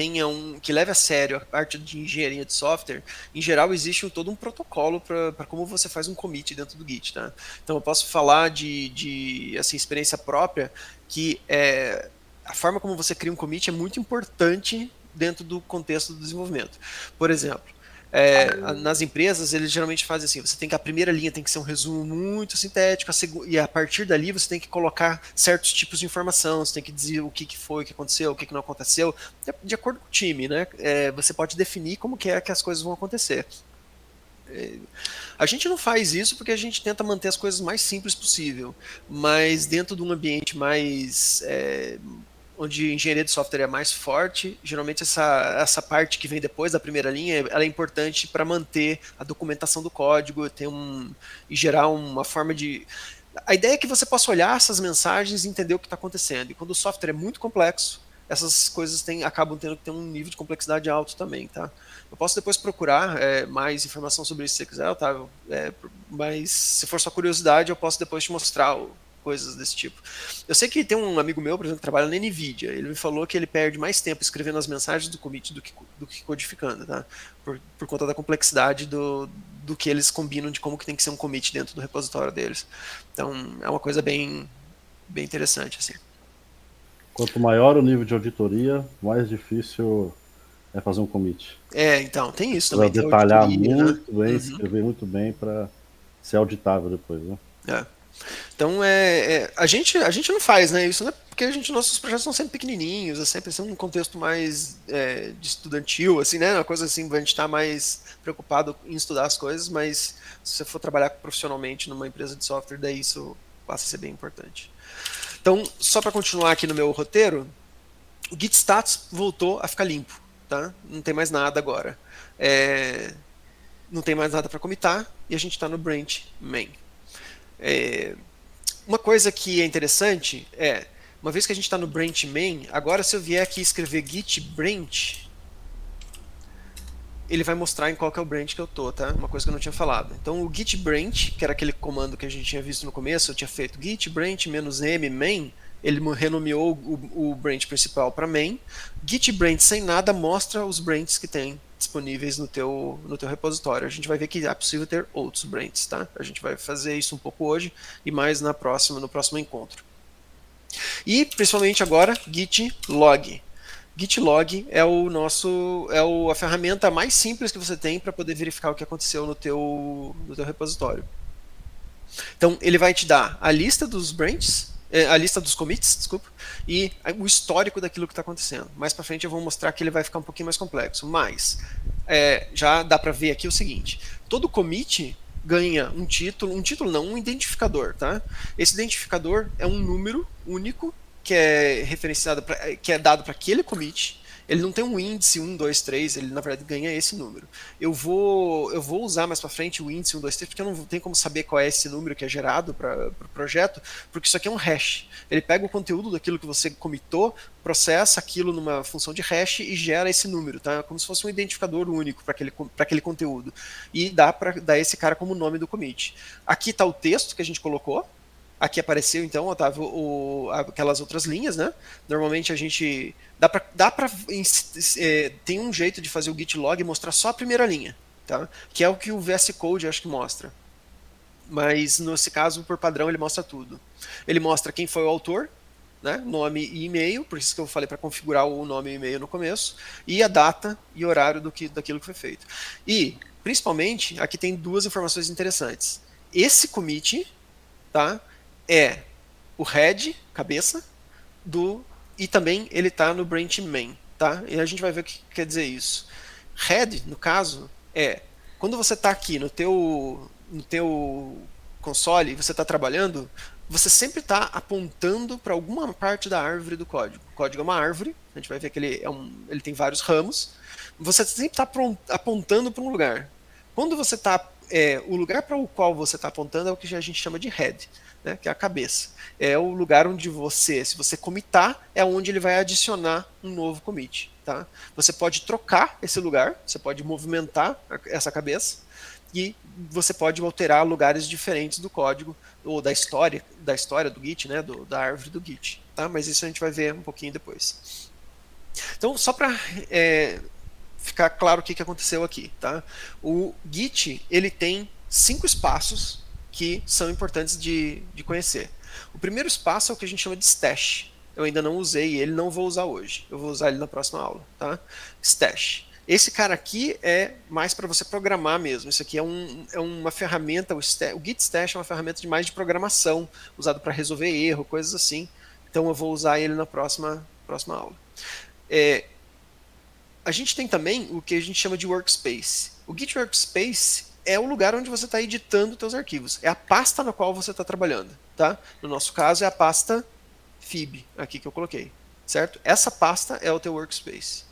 que leve a sério a parte de engenharia de software, em geral existe todo um protocolo para como você faz um commit dentro do Git, tá? Então eu posso falar de assim, experiência própria que a forma como você cria um commit é muito importante dentro do contexto do desenvolvimento. Por exemplo, nas empresas, eles geralmente fazem assim, a primeira linha tem que ser um resumo muito sintético, e a partir dali você tem que colocar certos tipos de informação, você tem que dizer o que foi, o que aconteceu, o que não aconteceu, de acordo com o time, né? Você pode definir como que as coisas vão acontecer. A gente não faz isso porque a gente tenta manter as coisas mais simples possível, mas dentro de um ambiente mais onde a engenharia de software é mais forte, geralmente essa parte que vem depois da primeira linha, ela é importante para manter a documentação do código, e gerar uma forma de... A ideia é que você possa olhar essas mensagens e entender o que está acontecendo. E quando o software é muito complexo, essas coisas acabam tendo que ter um nível de complexidade alto também, tá? Eu posso depois procurar mais informação sobre isso se você quiser, tá? Mas se for só curiosidade, eu posso depois te mostrar coisas desse tipo. Eu sei que tem um amigo meu, por exemplo, que trabalha na NVIDIA. Ele me falou que ele perde mais tempo escrevendo as mensagens do commit do que codificando, tá? Por conta da complexidade do que eles combinam de como que tem que ser um commit dentro do repositório deles. Então, é uma coisa bem interessante, assim.
Quanto maior o nível de auditoria, mais difícil é fazer um commit.
Então, tem isso também.
Tem detalhar muito
né?
bem, escrever muito bem para ser auditável depois, né?
Então, a gente não faz, né, isso, né, porque nossos projetos são sempre pequenininhos, é sempre um contexto mais de estudantil, assim, né, uma coisa assim, a gente está mais preocupado em estudar as coisas, mas se você for trabalhar profissionalmente numa empresa de software, daí isso passa a ser bem importante. Então, só para continuar aqui no meu roteiro, o Git status voltou a ficar limpo, tá? Não tem mais nada agora. Não tem mais nada para commitar e a gente está no branch main. Uma coisa que é interessante uma vez que a gente está no branch main, agora se eu vier aqui escrever git branch, ele vai mostrar em qual que é o branch que eu tô, tá? Uma coisa que eu não tinha falado. Então o git branch, que era aquele comando que a gente tinha visto no começo, eu tinha feito git branch -m main, ele renomeou o branch principal para main. Git branch sem nada mostra os branches que tem disponíveis no teu repositório. A gente vai ver que é possível ter outros branches, tá? A gente vai fazer isso um pouco hoje e mais no próximo encontro. E principalmente agora, git log. Git log é a ferramenta mais simples que você tem para poder verificar o que aconteceu no teu repositório. Então ele vai te dar a lista dos branches, a lista dos commits, desculpa, e o histórico daquilo que está acontecendo. Mais para frente eu vou mostrar que ele vai ficar um pouquinho mais complexo, mas já dá para ver aqui o seguinte: todo commit ganha um identificador, tá? Esse identificador é um número único que é referenciado que é dado para aquele commit. Ele não tem um índice 1, 2, 3, ele na verdade ganha esse número. Eu vou usar mais para frente o índice 1, 2, 3, porque eu não tenho como saber qual é esse número que é gerado para o projeto, porque isso aqui é um hash. Ele pega o conteúdo daquilo que você commitou, processa aquilo numa função de hash e gera esse número, tá? Como se fosse um identificador único para aquele conteúdo. E dá para dar esse cara como nome do commit. Aqui está o texto que a gente colocou. Aqui apareceu então, Otávio, aquelas outras linhas, né? Normalmente a gente tem um jeito de fazer o git log e mostrar só a primeira linha, tá? Que é o que o VS Code acho que mostra. Mas nesse caso, por padrão, ele mostra tudo. Ele mostra quem foi o autor, né, nome e e-mail, por isso que eu falei para configurar o nome e e-mail no começo, e a data e horário daquilo que foi feito. E, principalmente, aqui tem duas informações interessantes. Esse commit, tá, é o head, cabeça, e também ele está no branch main, tá? E a gente vai ver o que quer dizer isso. Head, no caso, é quando você está aqui no teu console, você está trabalhando, você sempre está apontando para alguma parte da árvore do código. O código é uma árvore, a gente vai ver que ele tem vários ramos. Você sempre está apontando para um lugar. Quando você está o lugar para o qual você está apontando é o que a gente chama de head, né, que é a cabeça. É o lugar onde se você commitar, é onde ele vai adicionar um novo commit. Tá? Você pode trocar esse lugar, você pode movimentar essa cabeça, e você pode alterar lugares diferentes do código, ou da história do Git, né, da árvore do Git. Tá? Mas isso a gente vai ver um pouquinho depois. Então, só para ficar claro o que aconteceu aqui. Tá? O Git ele tem 5 espaços que são importantes de conhecer. O primeiro espaço é o que a gente chama de stash. Eu ainda não usei ele, não vou usar hoje. Eu vou usar ele na próxima aula. Tá? Stash. Esse cara aqui é mais para você programar mesmo. Isso aqui é uma ferramenta, o Git Stash é uma ferramenta de programação, usado para resolver erro, coisas assim. Então eu vou usar ele na próxima aula. A gente tem também o que a gente chama de Workspace. O Git Workspace é o lugar onde você está editando os seus arquivos. É a pasta na qual você está trabalhando. Tá? No nosso caso é a pasta fib, aqui que eu coloquei. Certo? Essa pasta é o teu Workspace.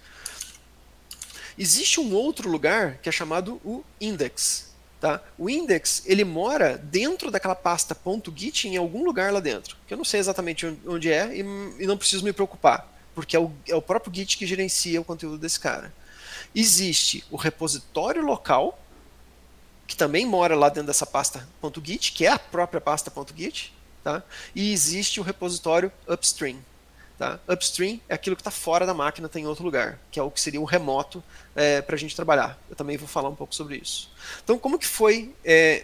Existe um outro lugar que é chamado o index. Tá? O index ele mora dentro daquela pasta .git em algum lugar lá dentro. Que eu não sei exatamente onde é e não preciso me preocupar, porque é o próprio Git que gerencia o conteúdo desse cara. Existe o repositório local, que também mora lá dentro dessa pasta .git, que é a própria pasta .git. Tá? E existe o repositório upstream. Tá? Upstream é aquilo que está fora da máquina, está em outro lugar, que é o que seria um remoto para a gente trabalhar. Eu também vou falar um pouco sobre isso. Então, como que foi?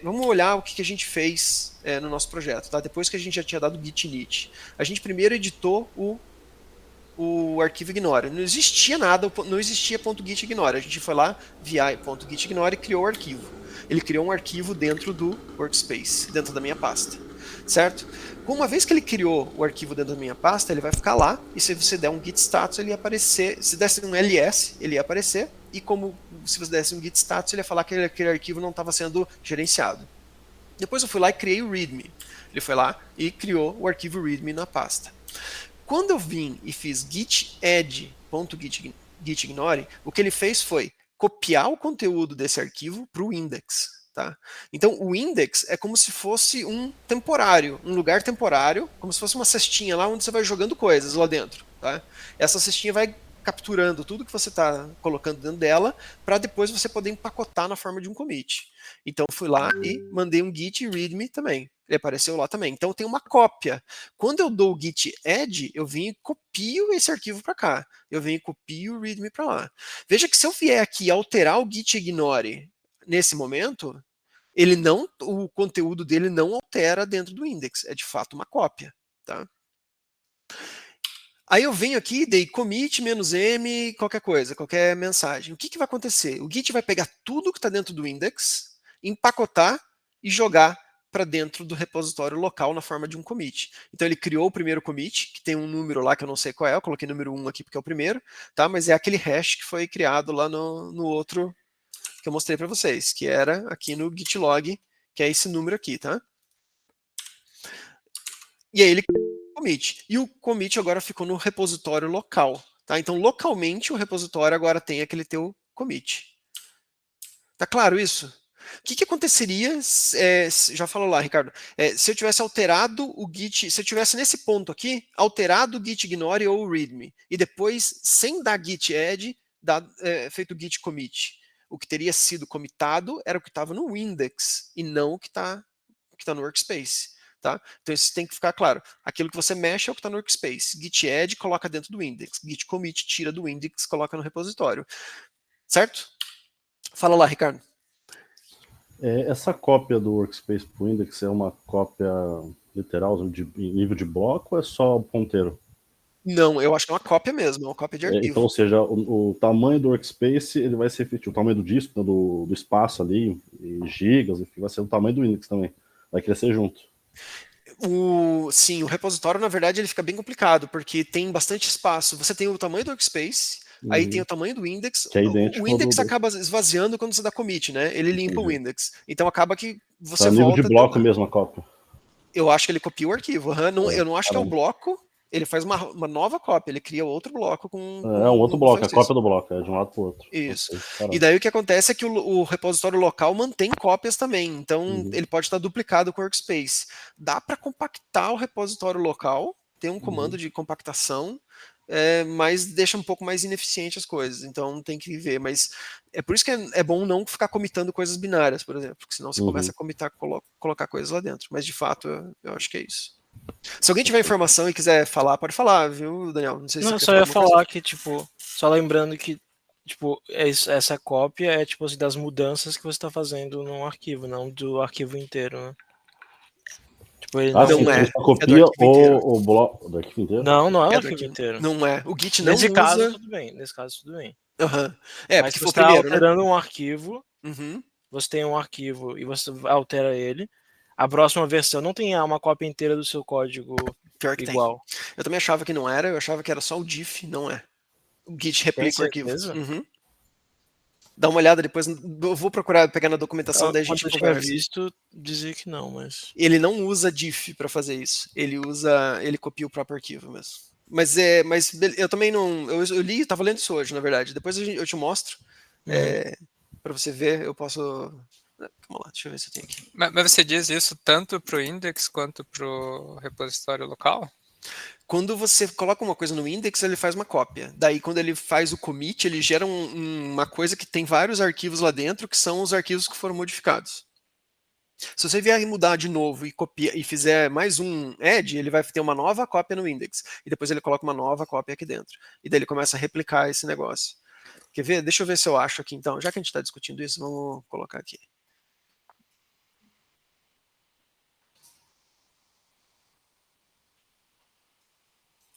Vamos olhar o que a gente fez no nosso projeto. Tá? Depois que a gente já tinha dado git init. A gente primeiro editou o arquivo ignore. Não existia nada, não existia .git ignore. A gente foi lá, vi.git ignore e criou o arquivo. Ele criou um arquivo dentro do workspace, dentro da minha pasta. Certo? Uma vez que ele criou o arquivo dentro da minha pasta, ele vai ficar lá, e se você der um git status, ele ia aparecer. Se desse um ls, ele ia aparecer, e como se você desse um git status, ele ia falar que aquele arquivo não estava sendo gerenciado. Depois eu fui lá e criei o readme. Ele foi lá e criou o arquivo readme na pasta. Quando eu vim e fiz git add.gitignore, o que ele fez foi copiar o conteúdo desse arquivo para o index. Tá? Então o index é como se fosse um temporário, um lugar temporário, como se fosse uma cestinha lá onde você vai jogando coisas lá dentro. Tá? Essa cestinha vai capturando tudo que você está colocando dentro dela para depois você poder empacotar na forma de um commit. Então fui lá e mandei um git readme também. Ele apareceu lá também. Então tem uma cópia. Quando eu dou o git add, eu vim e copio esse arquivo para cá. Eu venho e copio o readme para lá. Veja que se eu vier aqui alterar o git ignore nesse momento, o conteúdo dele não altera dentro do index, é de fato uma cópia. Tá? Aí eu venho aqui, dei commit "-m", qualquer coisa, qualquer mensagem. O que vai acontecer? O Git vai pegar tudo que está dentro do index, empacotar e jogar para dentro do repositório local na forma de um commit. Então ele criou o primeiro commit, que tem um número lá que eu não sei qual é, eu coloquei número 1 aqui porque é o primeiro, tá? Mas é aquele hash que foi criado lá no outro que eu mostrei para vocês, que era aqui no git log, que é esse número aqui, tá? E aí ele commit. E o commit agora ficou no repositório local, tá? Então localmente o repositório agora tem aquele teu commit. Tá claro isso? O que aconteceria, já falou lá, Ricardo, se eu tivesse alterado o git, se eu tivesse nesse ponto aqui, alterado o git ignore ou o readme, e depois, sem dar git add, feito git commit. O que teria sido comitado era o que estava no index, e não o que está no workspace. Tá? Então isso tem que ficar claro. Aquilo que você mexe é o que está no workspace. Git add coloca dentro do index. Git commit tira do index, coloca no repositório. Certo? Fala lá, Ricardo.
Essa cópia do workspace para o index é uma cópia literal, de nível de bloco, ou é só ponteiro?
Não, eu acho que é uma cópia mesmo, é uma cópia de arquivo.
Então, ou seja, o tamanho do workspace ele vai ser efetivo, o tamanho do disco, né, do espaço ali, e gigas, enfim, vai ser o tamanho do Index também. Vai crescer junto.
Sim, o repositório, na verdade, ele fica bem complicado, porque tem bastante espaço. Você tem o tamanho do workspace, aí tem o tamanho do index.
Que é idêntico
O index
ao do-
acaba esvaziando quando você dá commit, né? Ele limpa o index. Então acaba que você
É nível
volta.
de bloco mesmo a cópia.
Eu acho que ele copia o arquivo. Eu não acho que é o
caramba.
bloco. Ele faz uma nova cópia, ele cria outro bloco com.
É um outro bloco, é a
faz
cópia
isso.
do bloco, é de um lado pro outro.
Isso.
Ok, caramba.
E daí o que acontece é que o repositório local mantém cópias também, então ele pode estar duplicado com o workspace. Dá para compactar o repositório local, tem um comando de compactação, mas deixa um pouco mais ineficiente as coisas, então tem que ver. Mas é por isso que é bom não ficar comitando coisas binárias, por exemplo, porque senão você começa a comitar, colocar coisas lá dentro. Mas de fato, eu acho que é isso. Se alguém tiver informação e quiser falar, pode falar, viu, Daniel? Não sei se
Não,
você
só
quer
ia
falar alguma
falar que, tipo, só lembrando que, tipo, essa cópia é, tipo assim, das mudanças que você tá fazendo num arquivo, não do arquivo inteiro, né? Tipo, ele
Não
sim,
é.
ele só
É do
copia
arquivo inteiro.
o bloco do arquivo inteiro?
Não é o
É do
arquivo
arquivo.
inteiro.
Não é. O Git não
Nesse
usa.
caso, tudo bem. Nesse caso, tudo bem.
Aham.
Mas
Porque
se
foi o
você está
primeiro, né?
alterando um arquivo,
Uhum.
você tem um arquivo e você altera ele, a próxima versão não tem uma cópia inteira do seu código
Pior que
igual.
tem. Eu também achava que não era, eu achava que era só o diff, não é. O Git
Tem
replica o arquivo.
certeza?
Uhum. Dá uma olhada depois, eu vou procurar pegar na documentação, daí a
Quando
gente
eu tinha
conversa.
visto, dizia que não, mas...
Ele não usa diff para fazer isso. Ele copia o próprio arquivo mesmo. Mas eu também não, eu li, tava lendo isso hoje, na verdade. Depois eu te mostro, para você ver. Eu posso. Calma lá, deixa eu ver se eu tenho aqui.
Mas você diz isso tanto para o index quanto para o repositório local?
Quando você coloca uma coisa no index, ele faz uma cópia. Daí, quando ele faz o commit, ele gera uma coisa que tem vários arquivos lá dentro, que são os arquivos que foram modificados. Se você vier mudar de novo e copiar e fizer mais um add, ele vai ter uma nova cópia no index. E depois ele coloca uma nova cópia aqui dentro. E daí ele começa a replicar esse negócio. Quer ver? Deixa eu ver se eu acho aqui então. Já que a gente está discutindo isso, vamos colocar aqui.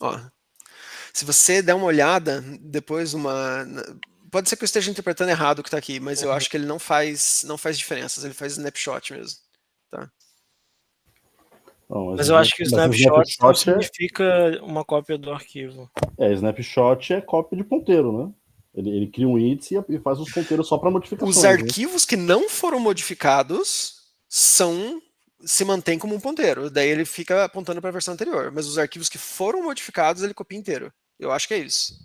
Ó, se você der uma olhada, depois pode ser que eu esteja interpretando errado o que está aqui, mas eu acho que ele não faz diferenças, ele faz snapshot mesmo. Tá?
Não,
Mas eu acho que o snapshot não
snapshot
significa uma cópia do arquivo.
snapshot é cópia de ponteiro, né? Ele cria um índice e faz os ponteiros só para modificações.
Os arquivos que não foram modificados se mantêm como um ponteiro. Daí ele fica apontando para a versão anterior. Mas os arquivos que foram modificados, ele copia inteiro. Eu acho que é isso.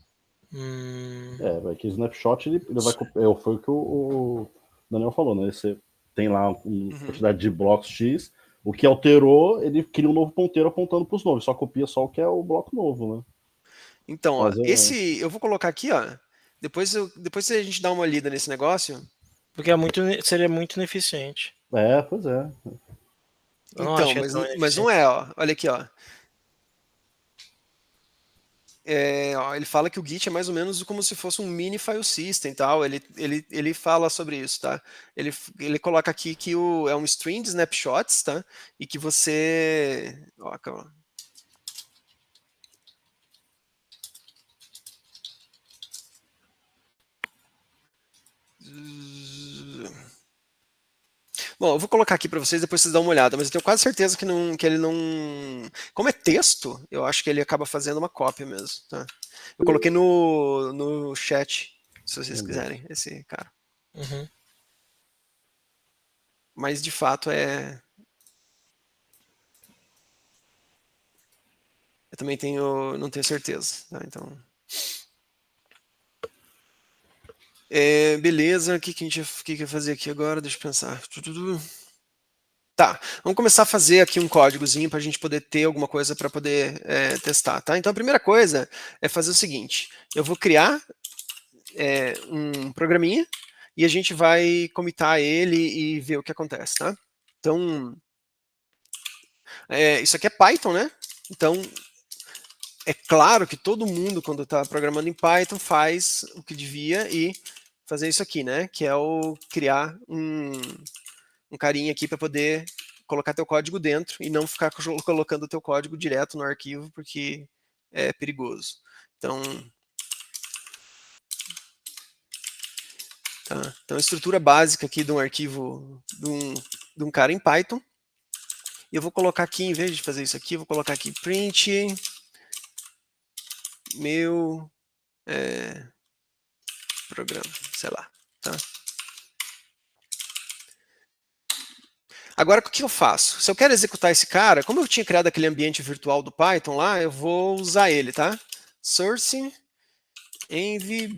Vai que o snapshot ele vai copiar. Foi o que o Daniel falou, né? Você tem lá uma quantidade de blocos X. O que alterou, ele cria um novo ponteiro apontando para os novos. Só copia só o que é o bloco novo, né?
Então, ó, eu vou colocar aqui, ó. Depois a gente dá uma lida nesse negócio.
Porque seria muito ineficiente.
Pois é.
Então, mas não é, ó. Olha aqui, ó. Ele fala que o Git é mais ou menos como se fosse um mini file system e tal. Ele fala sobre isso, tá? Ele coloca aqui que é um string de snapshots, tá? E que você. Ó, calma. Bom, eu vou colocar aqui para vocês, depois vocês dão uma olhada, mas eu tenho quase certeza que ele não. Como é texto, eu acho que ele acaba fazendo uma cópia mesmo, tá? Eu coloquei no chat, se vocês quiserem, esse cara. Mas de fato eu também não tenho certeza, tá? Então. Beleza, o que a gente vai fazer aqui agora? Deixa eu pensar. Tá, vamos começar a fazer aqui um códigozinho para a gente poder ter alguma coisa para poder testar, tá? Então a primeira coisa é fazer o seguinte: eu vou criar um programinha e a gente vai comitar ele e ver o que acontece, tá? Então, isso aqui é Python, né? Então, é claro que todo mundo, quando está programando em Python, faz o que devia e fazer isso aqui, né? Que é o criar um carinha aqui para poder colocar teu código dentro e não ficar colocando teu código direto no arquivo, porque é perigoso. Então, tá. Então, a estrutura básica aqui de um arquivo de um cara em Python. E eu vou colocar aqui, em vez de fazer isso aqui, eu vou colocar aqui print meu programa, sei lá, tá? Agora, o que eu faço? Se eu quero executar esse cara, como eu tinha criado aquele ambiente virtual do Python lá, eu vou usar ele, tá? Source env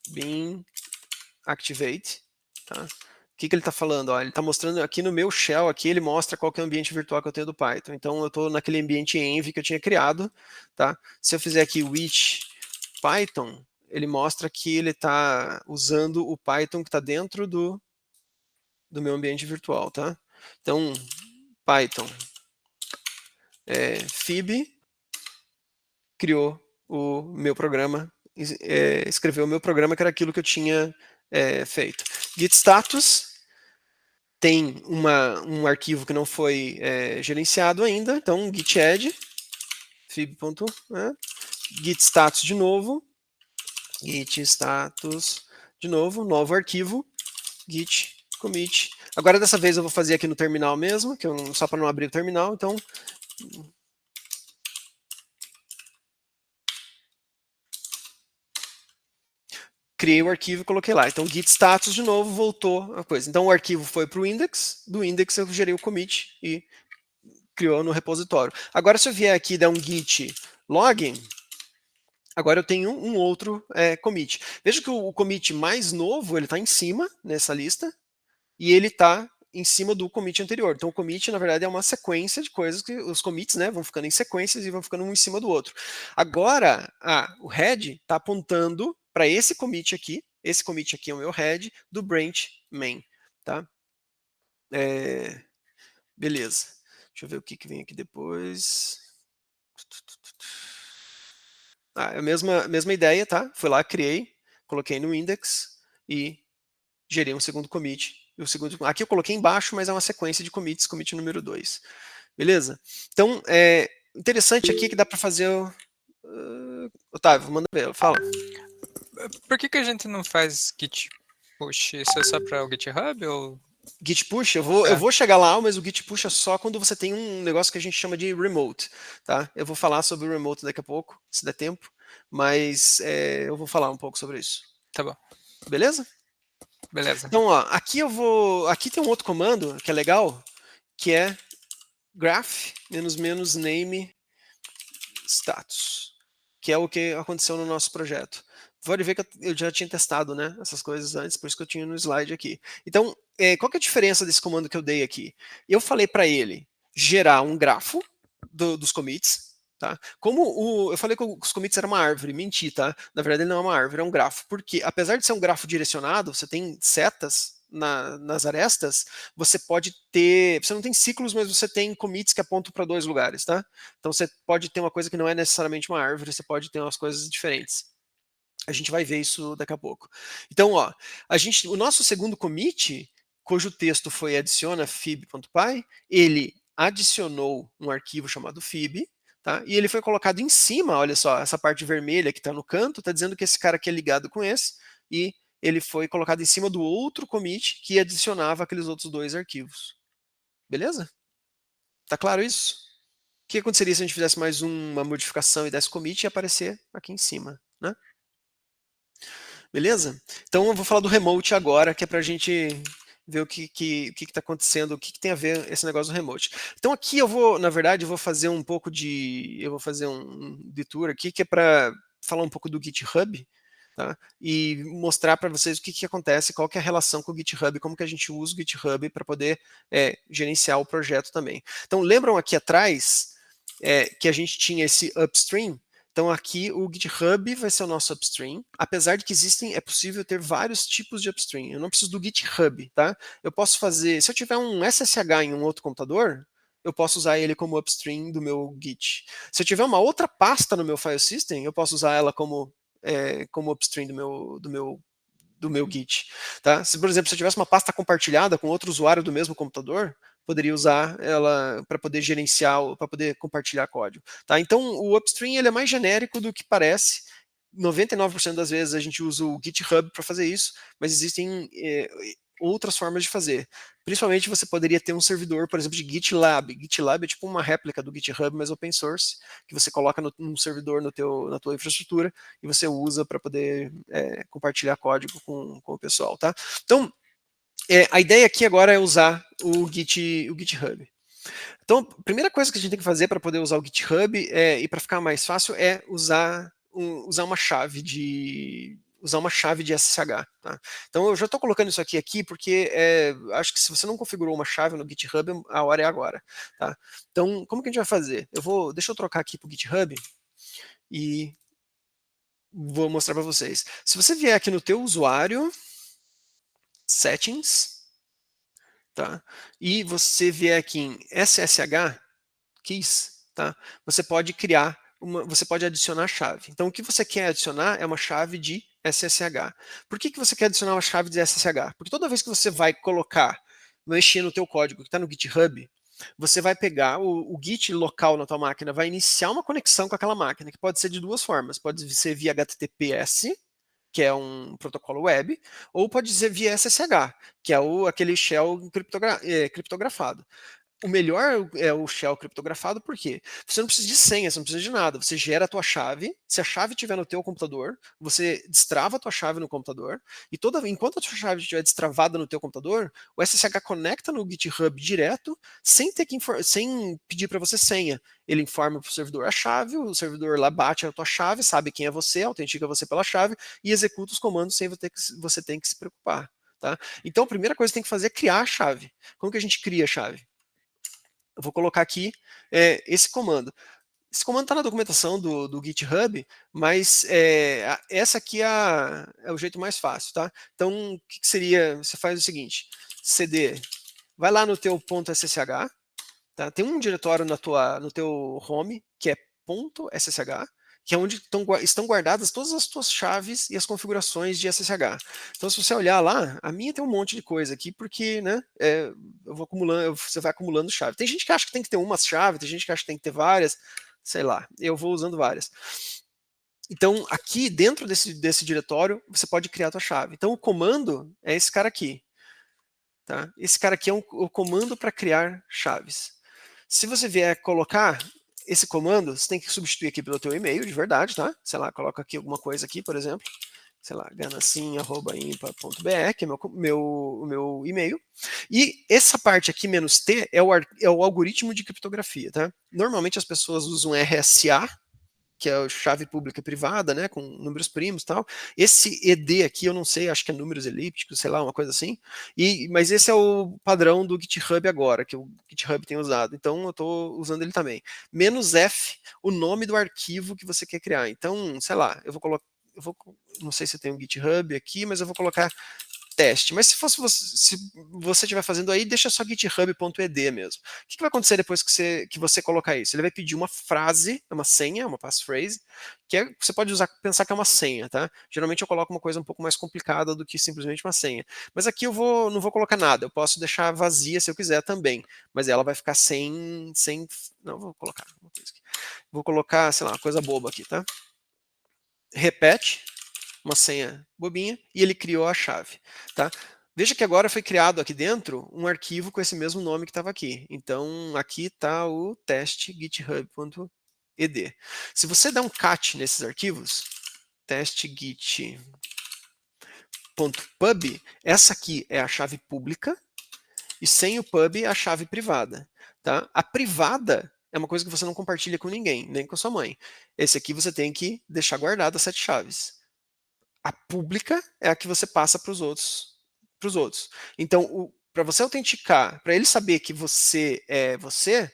bin activate, tá? O que ele está falando? Ó, ele está mostrando aqui no meu shell, aqui ele mostra qual que é o ambiente virtual que eu tenho do Python. Então eu estou naquele ambiente env que eu tinha criado, tá? Se eu fizer aqui which Python, ele mostra que ele está usando o Python que está dentro do meu ambiente virtual, tá? Então, Python fib criou o meu programa, escreveu o meu programa, que era aquilo que eu tinha feito. Git status tem um arquivo que não foi gerenciado ainda, então git add fib. Git status de novo, git status de novo, novo arquivo, git commit. Agora dessa vez eu vou fazer aqui no terminal mesmo, só para não abrir o terminal, então criei o arquivo e coloquei lá. Então git status de novo voltou a coisa. Então o arquivo foi para o index, do index eu gerei o commit e criou no repositório. Agora se eu vier aqui e der um git log, agora eu tenho um outro commit. Veja que o commit mais novo ele está em cima nessa lista e ele está em cima do commit anterior. Então o commit, na verdade, é uma sequência de coisas que os commits, né, vão ficando em sequências e vão ficando um em cima do outro. Agora, o head está apontando para esse commit aqui. Esse commit aqui é o meu head do branch main, tá? Beleza. Deixa eu ver o que vem aqui depois. É a mesma ideia, tá? Fui lá, criei, coloquei no index e gerei um segundo commit. Aqui eu coloquei embaixo, mas é uma sequência de commits, commit número 2. Beleza? Então, interessante aqui que dá para fazer... Otávio, manda ver, fala.
Por que a gente não faz git push? Isso é só para o GitHub ou...
Git push, eu vou chegar lá, mas o git push é só quando você tem um negócio que a gente chama de remote, tá? Eu vou falar sobre o remote daqui a pouco, se der tempo, mas eu vou falar um pouco sobre isso.
Tá bom.
Beleza?
Beleza.
Então, ó, aqui tem um outro comando que é legal, que é graph -- name status, que é o que aconteceu no nosso projeto. Pode ver que eu já tinha testado, né, essas coisas antes, por isso que eu tinha no slide aqui. Então, qual que é a diferença desse comando que eu dei aqui? Eu falei para ele gerar um grafo dos commits, tá? Como eu falei que os commits eram uma árvore, menti, tá? Na verdade ele não é uma árvore, é um grafo. Porque apesar de ser um grafo direcionado, você tem setas nas arestas, você pode ter... Você não tem ciclos, mas você tem commits que apontam para 2 lugares, tá? Então você pode ter uma coisa que não é necessariamente uma árvore, você pode ter umas coisas diferentes. A gente vai ver isso daqui a pouco. Então, ó, o nosso segundo commit, cujo texto foi adiciona fib.py, ele adicionou um arquivo chamado fib, tá? E ele foi colocado em cima, olha só, essa parte vermelha que está no canto, está dizendo que esse cara aqui é ligado com esse, e ele foi colocado em cima do outro commit que adicionava aqueles outros 2 arquivos. Beleza? Tá claro isso? O que aconteceria se a gente fizesse mais uma modificação e desse commit e aparecer aqui em cima, né? Beleza? Então eu vou falar do remote agora, que é para a gente ver o que está acontecendo, o que tem a ver esse negócio do remote. Então aqui na verdade, eu vou fazer um pouco eu vou fazer um detour aqui, que é para falar um pouco do GitHub, tá? E mostrar para vocês o que acontece, qual que é a relação com o GitHub, como que a gente usa o GitHub para poder gerenciar o projeto também. Então lembram aqui atrás que a gente tinha esse upstream? Então aqui o GitHub vai ser o nosso upstream, apesar de que é possível ter vários tipos de upstream. Eu não preciso do GitHub, tá? Eu posso fazer, se eu tiver um SSH em um outro computador, eu posso usar ele como upstream do meu Git. Se eu tiver uma outra pasta no meu file system, eu posso usar ela como upstream do meu do meu Git. Tá? Se, por exemplo, se eu tivesse uma pasta compartilhada com outro usuário do mesmo computador, poderia usar ela para poder gerenciar, para poder compartilhar código. Tá? Então, o upstream ele é mais genérico do que parece. 99% das vezes a gente usa o GitHub para fazer isso, mas existem outras formas de fazer. Principalmente você poderia ter um servidor, por exemplo, de GitLab. GitLab é tipo uma réplica do GitHub, mas open source, que você coloca num servidor na tua infraestrutura e você usa para poder compartilhar código com o pessoal. Tá? Então, a ideia aqui agora é usar o GitHub. Então, a primeira coisa que a gente tem que fazer para poder usar o GitHub e para ficar mais fácil é usar uma chave de SSH. Tá? Então, eu já estou colocando isso aqui porque acho que se você não configurou uma chave no GitHub, a hora é agora. Tá? Então, como que a gente vai fazer? Deixa eu trocar aqui para o GitHub e vou mostrar para vocês. Se você vier aqui no teu usuário, Settings, tá? E você vier aqui em SSH Keys, tá? Você pode adicionar chave. Então, o que você quer adicionar é uma chave de SSH. Por que você quer adicionar uma chave de SSH? Porque toda vez que você vai mexer no teu código que está no GitHub, você vai pegar o Git local na tua máquina, vai iniciar uma conexão com aquela máquina, que pode ser de duas formas. Pode ser via HTTPS, que é um protocolo web, ou pode ser via SSH, que é aquele shell criptografado. O melhor é o shell criptografado, porque você não precisa de senha, você não precisa de nada. Você gera a tua chave, se a chave estiver no teu computador, você destrava a tua chave no computador, e enquanto a tua chave estiver destravada no teu computador, o SSH conecta no GitHub direto, sem pedir para você senha. Ele informa para o servidor a chave, o servidor lá bate a tua chave, sabe quem é você, autentica você pela chave, e executa os comandos sem você ter que se preocupar. Tá? Então, a primeira coisa que tem que fazer é criar a chave. Como que a gente cria a chave? Eu vou colocar aqui esse comando. Esse comando está na documentação do GitHub, mas essa aqui é o jeito mais fácil, tá? Então, o que seria? Você faz o seguinte: cd, vai lá no teu .ssh, tá? Tem um diretório no teu home que é .ssh, que é onde estão guardadas todas as tuas chaves e as configurações de SSH. Então, se você olhar lá, a minha tem um monte de coisa aqui, porque eu vou acumulando, você vai acumulando chave. Tem gente que acha que tem que ter uma chave, tem gente que acha que tem que ter várias, sei lá, eu vou usando várias. Então, aqui dentro desse diretório, você pode criar a tua chave. Então, o comando é esse cara aqui. Tá? Esse cara aqui é o comando para criar chaves. Se você vier colocar esse comando, você tem que substituir aqui pelo teu e-mail de verdade, tá? Sei lá, coloca aqui alguma coisa aqui, por exemplo. Sei lá, ganassim@impa.br, que é o meu e-mail. E essa parte aqui, -t, é o algoritmo de criptografia, tá? Normalmente as pessoas usam RSA, que é a chave pública e privada, né, com números primos e tal. Esse ED aqui, eu não sei, acho que é números elípticos, sei lá, uma coisa assim. Mas esse é o padrão do GitHub agora, que o GitHub tem usado. Então, eu estou usando ele também. -f, o nome do arquivo que você quer criar. Então, sei lá, eu vou colocar, não sei se eu tenho um GitHub aqui, mas eu vou colocar teste. Mas se você estiver fazendo aí, deixa só github.ed mesmo. O que vai acontecer depois que você colocar isso? Ele vai pedir uma frase, uma senha, uma passphrase, que você pode pensar que é uma senha, tá? Geralmente eu coloco uma coisa um pouco mais complicada do que simplesmente uma senha. Mas aqui não vou colocar nada, eu posso deixar vazia se eu quiser também, mas ela vai ficar sem não, vou colocar uma coisa aqui. Vou colocar, sei lá, uma coisa boba aqui, tá? Repete, uma senha bobinha, e ele criou a chave. Tá? Veja que agora foi criado aqui dentro um arquivo com esse mesmo nome que estava aqui. Então, aqui está o teste github.ed. Se você der um cat nesses arquivos, teste git.pub, essa aqui é a chave pública, e sem o pub é a chave privada. Tá? A privada é uma coisa que você não compartilha com ninguém, nem com a sua mãe. Esse aqui você tem que deixar guardado as 7 chaves. A pública é a que você passa para os outros. Então, para você autenticar, para ele saber que você é você,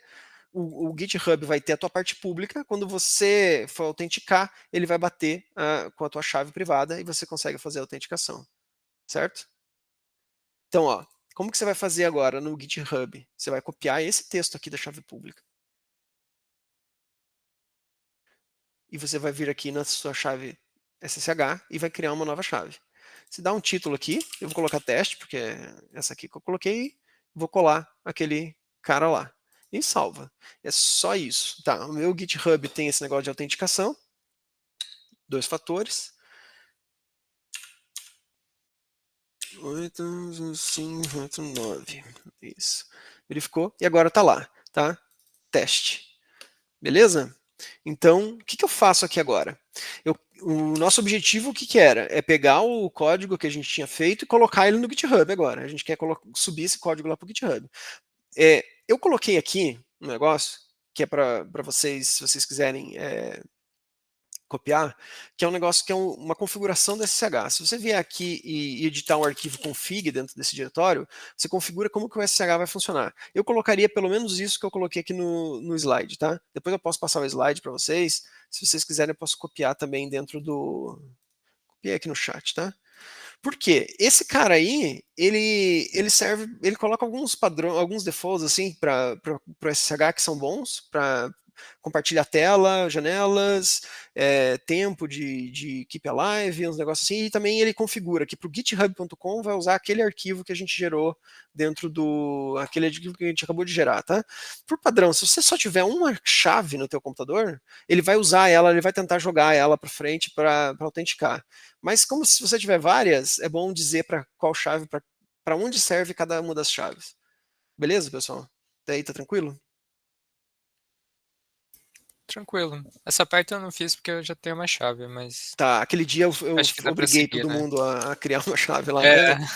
o GitHub vai ter a tua parte pública. Quando você for autenticar, ele vai bater com a tua chave privada e você consegue fazer a autenticação. Certo? Então, ó, como que você vai fazer agora no GitHub? Você vai copiar esse texto aqui da chave pública. E você vai vir aqui na sua chave SSH e vai criar uma nova chave. Você dá um título aqui, eu vou colocar teste, porque é essa aqui que eu coloquei, vou colar aquele cara lá. E salva. É só isso. Tá, o meu GitHub tem esse negócio de autenticação, 2 fatores. 8, 5, 8, 9. Isso. Verificou. E agora tá lá, tá? Teste. Beleza? Então, o que eu faço aqui agora? O nosso objetivo, o que era? É pegar o código que a gente tinha feito e colocar ele no GitHub agora. A gente quer subir esse código lá para o GitHub. Eu coloquei aqui um negócio que é para vocês, se vocês quiserem copiar, que é um negócio que é uma configuração do SSH. Se você vier aqui e editar um arquivo config dentro desse diretório, você configura como que o SSH vai funcionar. Eu colocaria pelo menos isso que eu coloquei aqui no slide, tá? Depois eu posso passar o slide para vocês. Se vocês quiserem, eu posso copiar também dentro do... Copiei aqui no chat, tá? Por quê? Esse cara aí, ele serve, ele coloca alguns padrões, alguns defaults assim para o SSH que são bons, para compartilhar tela, janelas, tempo de keep alive, uns negócios assim, e também ele configura que para o github.com vai usar aquele arquivo que a gente gerou dentro aquele arquivo que a gente acabou de gerar, tá? Por padrão, se você só tiver uma chave no teu computador, ele vai usar ela, ele vai tentar jogar ela para frente para autenticar. Mas como se você tiver várias, é bom dizer para qual chave, para onde serve cada uma das chaves. Beleza, pessoal? Até aí tá tranquilo?
Tranquilo. Essa parte eu não fiz porque eu já tenho uma chave, mas
Tá, aquele dia eu
acho que dá pra
obriguei
seguir,
todo
né?
mundo a criar uma chave lá,
É,
né?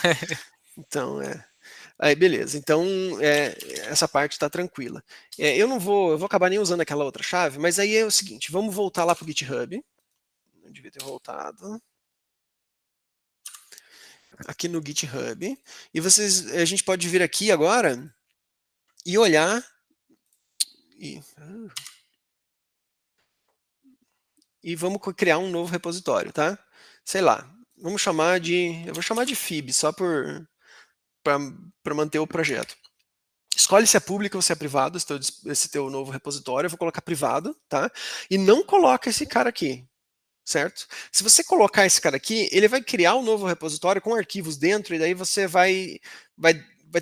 Então, Aí, beleza. Então, essa parte tá tranquila. Eu vou acabar nem usando aquela outra chave, mas aí é o seguinte, vamos voltar lá pro GitHub. Não devia ter voltado. Aqui no GitHub. E a gente pode vir aqui agora e olhar. E vamos criar um novo repositório, tá? Sei lá, eu vou chamar de FIB, só para manter o projeto. Escolhe se é público ou se é privado, esse teu novo repositório, eu vou colocar privado, tá? E não coloca esse cara aqui, certo? Se você colocar esse cara aqui, ele vai criar um novo repositório com arquivos dentro, e daí você vai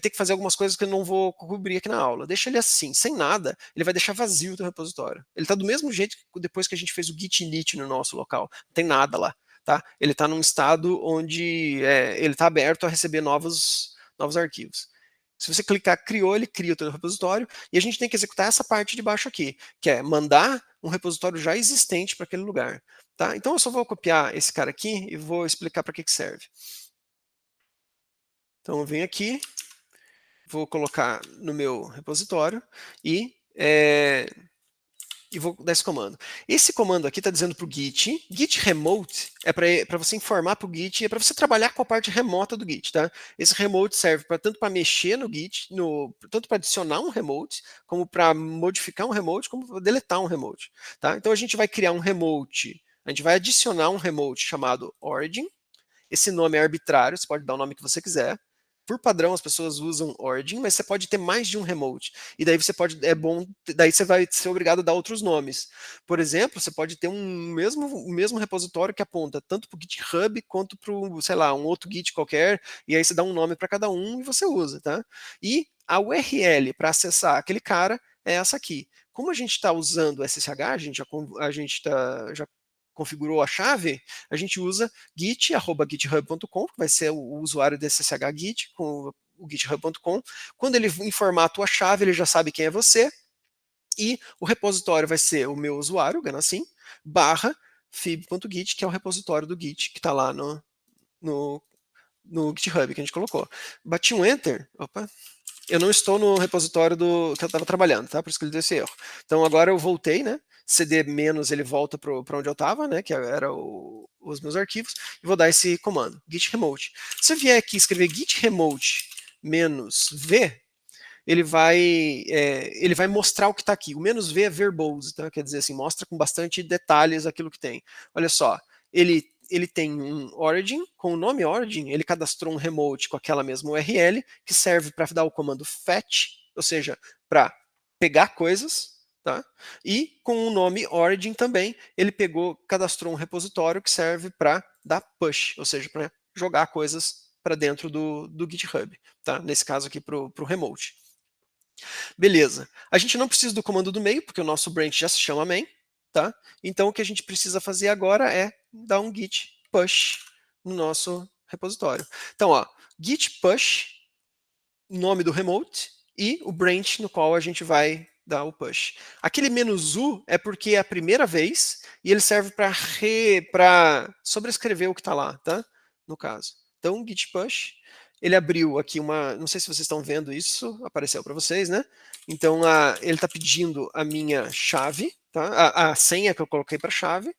ter que fazer algumas coisas que eu não vou cobrir aqui na aula. Deixa ele assim, sem nada, ele vai deixar vazio o teu repositório. Ele está do mesmo jeito que depois que a gente fez o git init no nosso local. Não tem nada lá, tá? Ele está num estado onde ele está aberto a receber novos arquivos. Se você clicar criou, ele cria o teu repositório, e a gente tem que executar essa parte de baixo aqui, que é mandar um repositório já existente para aquele lugar. Tá? Então eu só vou copiar esse cara aqui e vou explicar para que serve. Então eu venho aqui, vou colocar no meu repositório e vou dar esse comando. Esse comando aqui está dizendo para o Git remote é para você informar para o Git, é para você trabalhar com a parte remota do Git, tá? Esse remote serve tanto para mexer no Git, tanto para adicionar um remote, como para modificar um remote, como para deletar um remote, tá? Então a gente vai criar um remote, a gente vai adicionar um remote chamado origin. Esse nome é arbitrário, você pode dar o nome que você quiser. Por padrão, as pessoas usam origin, mas você pode ter mais de um remote. E daí daí você vai ser obrigado a dar outros nomes. Por exemplo, você pode ter o mesmo repositório que aponta tanto para o GitHub quanto para, sei lá, um outro Git qualquer, e aí você dá um nome para cada um e você usa, tá? E a URL para acessar aquele cara é essa aqui. Como a gente está usando o SSH, a gente já configurou a chave, a gente usa git@github.com, que vai ser o usuário desse SSH Git com o github.com. Quando ele informar a tua chave, ele já sabe quem é você, e o repositório vai ser o meu usuário, Ganassim, /fib.git, que é o repositório do Git, que está lá no GitHub que a gente colocou. Bati um Enter, opa, eu não estou no repositório que eu estava trabalhando, tá? Por isso que ele deu esse erro. Então agora eu voltei, né? CD- ele volta para onde eu estava, né? Que era os meus arquivos, e vou dar esse comando, git remote. Se eu vier aqui escrever git remote -v, ele vai mostrar o que está aqui. O "-v" é verbose, tá? Quer dizer assim, mostra com bastante detalhes aquilo que tem. Olha só, ele tem um origin, com o nome origin, ele cadastrou um remote com aquela mesma URL, que serve para dar o comando fetch, ou seja, para pegar coisas, tá? E com o nome origin também, ele cadastrou um repositório que serve para dar push, ou seja, para jogar coisas para dentro do GitHub, tá? Nesse caso aqui para o remote. Beleza. A gente não precisa do comando do meio, porque o nosso branch já se chama main, tá? Então o que a gente precisa fazer agora é dar um git push no nosso repositório. Então, ó, git push, nome do remote e o branch no qual a gente vai dar o push. Aquele "-u" é porque é a primeira vez e ele serve para sobrescrever o que está lá, tá? No caso. Então, git push, ele abriu aqui uma, não sei se vocês estão vendo isso, apareceu para vocês, né? Então, ele está pedindo a minha chave, tá? A senha que eu coloquei para a chave.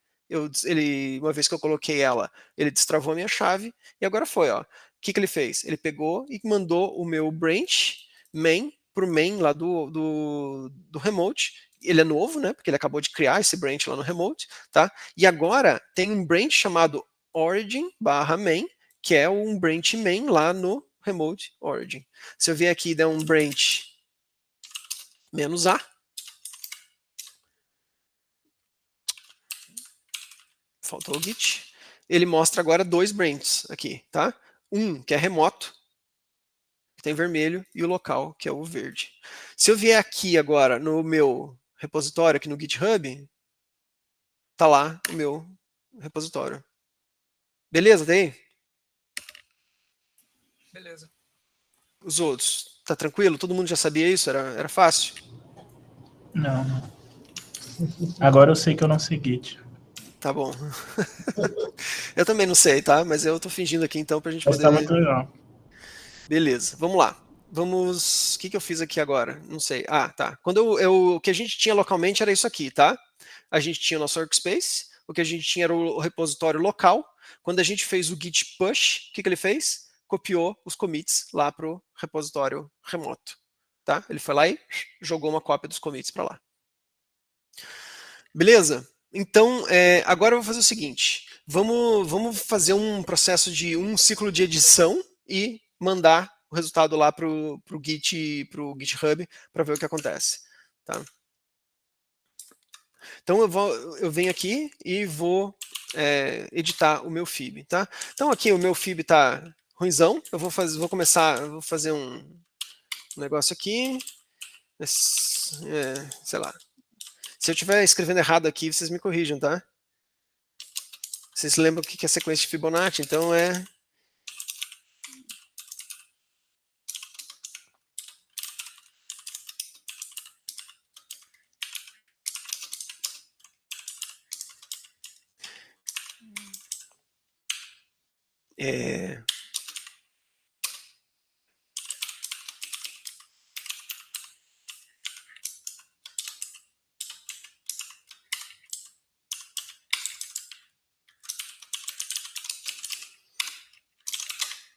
Uma vez que eu coloquei ela, ele destravou a minha chave e agora foi, ó. O que ele fez? Ele pegou e mandou o meu branch main para o main lá do remote. Ele é novo, né? Porque ele acabou de criar esse branch lá no remote, tá? E agora tem um branch chamado origin/main, que é um branch main lá no remote origin. Se eu vier aqui e der um branch -a, faltou o git, ele mostra agora 2 branches aqui, tá? Um que é remoto, que tem vermelho, e o local, que é o verde. Se eu vier aqui agora no meu repositório, aqui no GitHub, tá lá o meu repositório. Beleza, daí?
Beleza.
Os outros, tá tranquilo? Todo mundo já sabia isso? Era fácil?
Não. Agora eu sei que eu não sei Git.
Tá bom. Eu também não sei, tá? Mas eu tô fingindo aqui então pra gente
Mas
poder...
tá muito legal.
Beleza, vamos lá. Vamos... O que eu fiz aqui agora? Não sei. Ah, tá. Quando o que a gente tinha localmente era isso aqui, tá? A gente tinha o nosso workspace, o que a gente tinha era o repositório local. Quando a gente fez o git push, o que ele fez? Copiou os commits lá pro repositório remoto, tá? Ele foi lá e jogou uma cópia dos commits para lá. Beleza? Então, agora eu vou fazer o seguinte. Vamos fazer um processo de um ciclo de edição e mandar o resultado lá pro GitHub para ver o que acontece. Tá? Então eu venho aqui e vou editar o meu fib. Tá? Então aqui o meu fib está ruimzão. Eu vou fazer um negócio aqui. Sei lá. Se eu estiver escrevendo errado aqui, vocês me corrijam, tá? Vocês lembram o que é sequência de Fibonacci? Então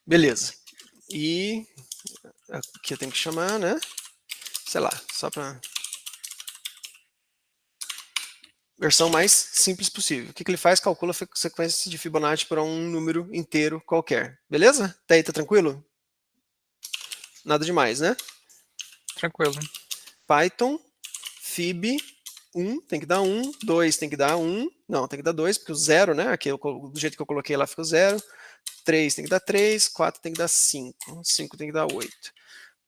beleza. E aqui eu tenho que chamar, né? Sei lá, só para versão mais simples possível. O que ele faz? Calcula a sequência de Fibonacci para um número inteiro qualquer. Beleza? Daí tá tranquilo? Nada demais, né?
Tranquilo.
Python, fib, 1 tem que dar 1, 2 tem que dar 1, não, tem que dar 2, porque o 0, né? Aqui do jeito que eu coloquei lá ficou 0. 3 tem que dar 3, 4 tem que dar 5, 5 tem que dar 8.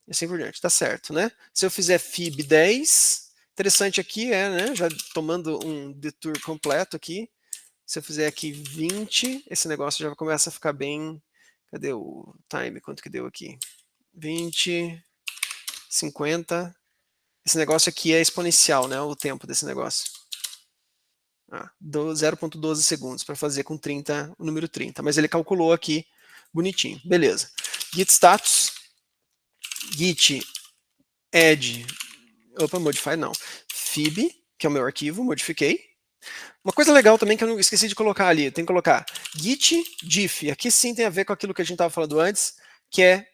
E assim por diante, tá certo, né? Se eu fizer fib 10, interessante aqui né, já tomando um detour completo aqui, se eu fizer aqui 20, esse negócio já começa a ficar bem... Cadê o time? Quanto que deu aqui? 20, 50... Esse negócio aqui é exponencial, né? O tempo desse negócio. 0.12 segundos para fazer com 30, o número 30. Mas ele calculou aqui bonitinho. Beleza. Git status. Git add. Opa, modify não. Fib, que é o meu arquivo, modifiquei. Uma coisa legal também que eu não esqueci de colocar ali. Eu tenho que colocar git diff. Aqui sim tem a ver com aquilo que a gente estava falando antes, que é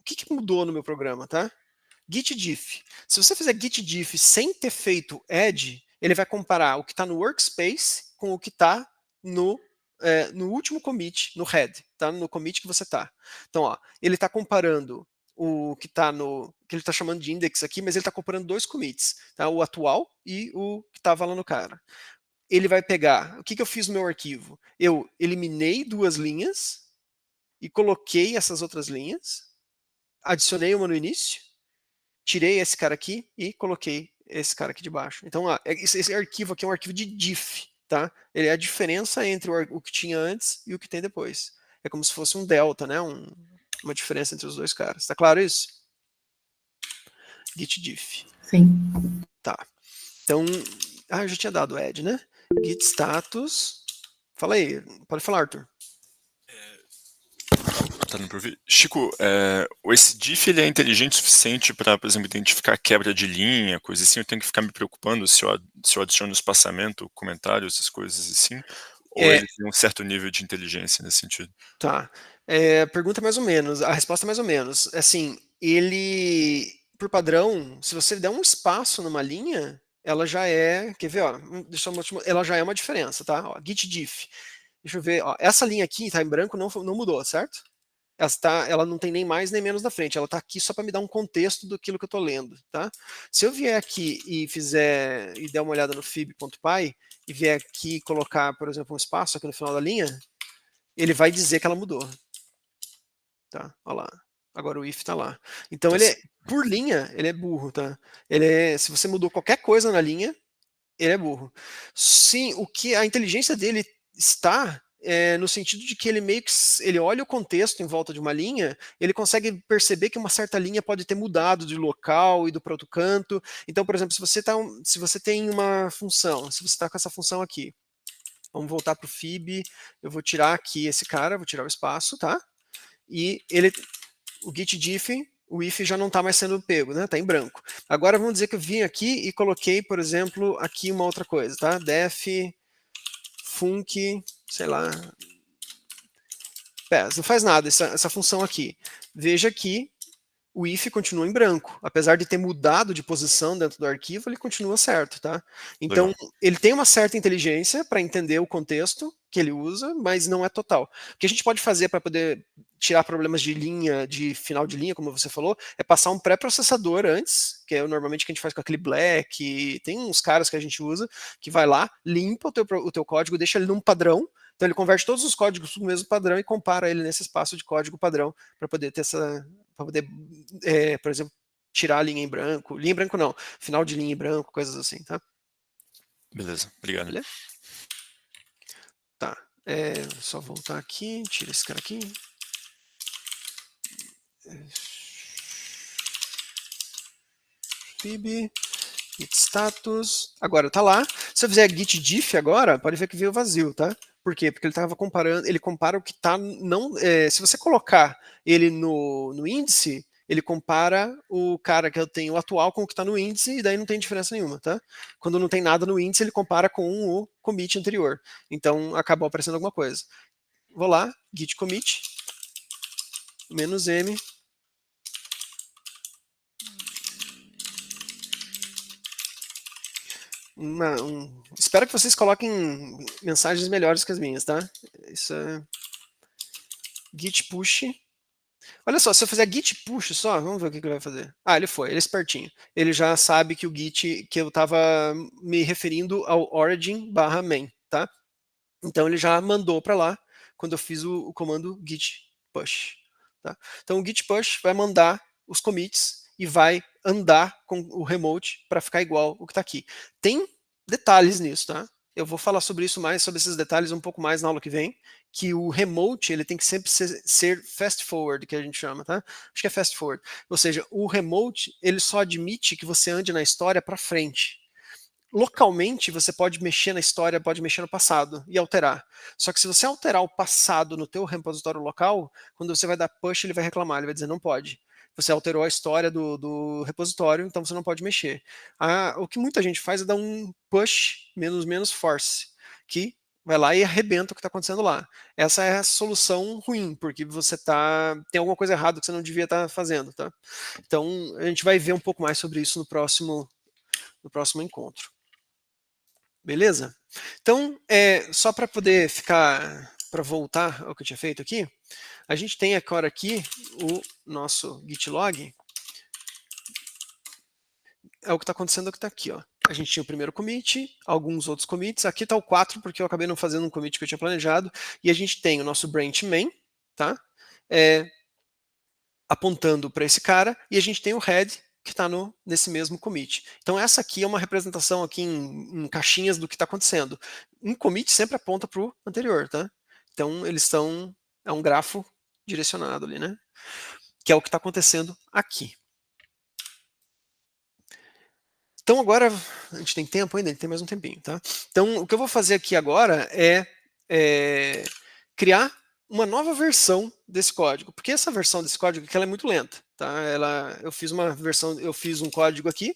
o que mudou no meu programa, tá? Git diff. Se você fizer git diff sem ter feito add, ele vai comparar o que está no workspace com o que está no último commit, no head, tá? No commit que você está. Então, ó, ele está comparando o que está no... que ele está chamando de index aqui, mas ele está comparando 2 commits, tá? O atual e o que estava lá no cara. Ele vai pegar... O que eu fiz no meu arquivo? Eu eliminei 2 linhas e coloquei essas outras linhas, adicionei uma no início, tirei esse cara aqui e coloquei esse cara aqui de baixo. Então, esse arquivo aqui é um arquivo de diff, tá? Ele é a diferença entre o que tinha antes e o que tem depois. É como se fosse um delta, né? Uma diferença entre os dois caras. Tá claro isso? Git diff.
Sim.
Tá. Então, eu já tinha dado add, né? Git status. Fala aí, pode falar, Arthur.
Tá dando pra ouvir? Chico, esse diff ele é inteligente o suficiente para, por exemplo, identificar quebra de linha, coisa assim? Eu tenho que ficar me preocupando se eu adiciono espaçamento, comentário, essas coisas assim? Ou ele tem um certo nível de inteligência nesse sentido?
Tá. Pergunta mais ou menos. A resposta é mais ou menos. Assim, ele, por padrão, se você der um espaço numa linha, ela já é. Quer ver? Ó, ela já é uma diferença, tá? Ó, git diff. Deixa eu ver. Ó, essa linha aqui tá em branco, não mudou, certo? Ela não tem nem mais nem menos na frente, ela está aqui só para me dar um contexto daquilo que eu estou lendo, tá? Se eu vier aqui e der uma olhada no fib.py e vier aqui colocar, por exemplo, um espaço aqui no final da linha, ele vai dizer que ela mudou, tá? Olha lá. Agora o if está lá. Então por linha, ele é burro, tá? Se você mudou qualquer coisa na linha, ele é burro. Sim, a inteligência dele está no sentido de que ele meio que ele olha o contexto em volta de uma linha, ele consegue perceber que uma certa linha pode ter mudado de local e para outro canto. Então, por exemplo, se você tem uma função, se você está com essa função aqui, vamos voltar para o fib, eu vou tirar aqui esse cara, vou tirar o espaço, tá? E o git diff, o if já não está mais sendo pego, né? Está em branco. Agora vamos dizer que eu vim aqui e coloquei, por exemplo, aqui uma outra coisa, tá? Def func, sei lá. Não faz nada essa função aqui. Veja que o if continua em branco. Apesar de ter mudado de posição dentro do arquivo, ele continua certo, tá? Então, legal. Ele tem uma certa inteligência para entender o contexto que ele usa, mas não é total. O que a gente pode fazer para poder tirar problemas de linha, de final de linha, como você falou, é passar um pré-processador antes, que é normalmente o que a gente faz com aquele Black, tem uns caras que a gente usa, que vai lá, limpa o teu código, deixa ele num padrão, então ele converte todos os códigos no mesmo padrão e compara ele nesse espaço de código padrão para poder ter para poder, por exemplo, tirar a linha em branco não, final de linha em branco, coisas assim, tá?
Beleza, obrigado.
Beleza? Tá, só voltar aqui, tira esse cara aqui. Fib, git status, agora tá lá. Se eu fizer git diff agora, pode ver que veio vazio, tá? Por quê? Porque ele estava comparando, ele compara o que está se você colocar ele no índice, ele compara o cara que eu tenho atual com o que está no índice e daí não tem diferença nenhuma, tá? Quando não tem nada no índice, ele compara com o commit anterior. Então acabou aparecendo alguma coisa. Vou lá, git commit, -m. Espero que vocês coloquem mensagens melhores que as minhas, tá? Isso é git push. Olha só, se eu fizer git push só, vamos ver o que ele vai fazer. Ele é espertinho. Ele já sabe que o git, que eu estava me referindo ao origin/main, tá? Então ele já mandou para lá quando eu fiz o comando git push, tá? Então o git push vai mandar os commits e vai andar com o remote para ficar igual o que está aqui. Tem detalhes nisso, tá? Eu vou falar sobre esses detalhes um pouco mais na aula que vem, que o remote ele tem que sempre ser fast forward, que a gente chama, tá? Acho que é fast forward. Ou seja, o remote ele só admite que você ande na história para frente. Localmente, você pode mexer na história, pode mexer no passado e alterar. Só que se você alterar o passado no teu repositório local, quando você vai dar push, ele vai reclamar, ele vai dizer não pode. Você alterou a história do repositório, então você não pode mexer. O que muita gente faz é dar um push menos force, que vai lá e arrebenta o que está acontecendo lá. Essa é a solução ruim, porque você tem alguma coisa errada que você não devia estar fazendo, tá? Então, a gente vai ver um pouco mais sobre isso no próximo encontro. Beleza? Então, só para poder para voltar ao que eu tinha feito aqui, a gente tem agora aqui o nosso git log. É o que está acontecendo, é o que está aqui, ó. A gente tinha o primeiro commit, alguns outros commits. Aqui está o 4, porque eu acabei não fazendo um commit que eu tinha planejado. E a gente tem o nosso branch main, tá? apontando para esse cara, e a gente tem o head que está nesse mesmo commit. Então essa aqui é uma representação aqui em caixinhas do que está acontecendo. Um commit sempre aponta para o anterior, tá? Então eles estão, é um grafo direcionado ali, né? Que é o que está acontecendo aqui. Então agora, a gente tem tempo ainda? A gente tem mais um tempinho, tá? Então o que eu vou fazer aqui agora é criar uma nova versão desse código, porque essa versão desse código aqui ela é muito lenta, tá? Eu fiz um código aqui,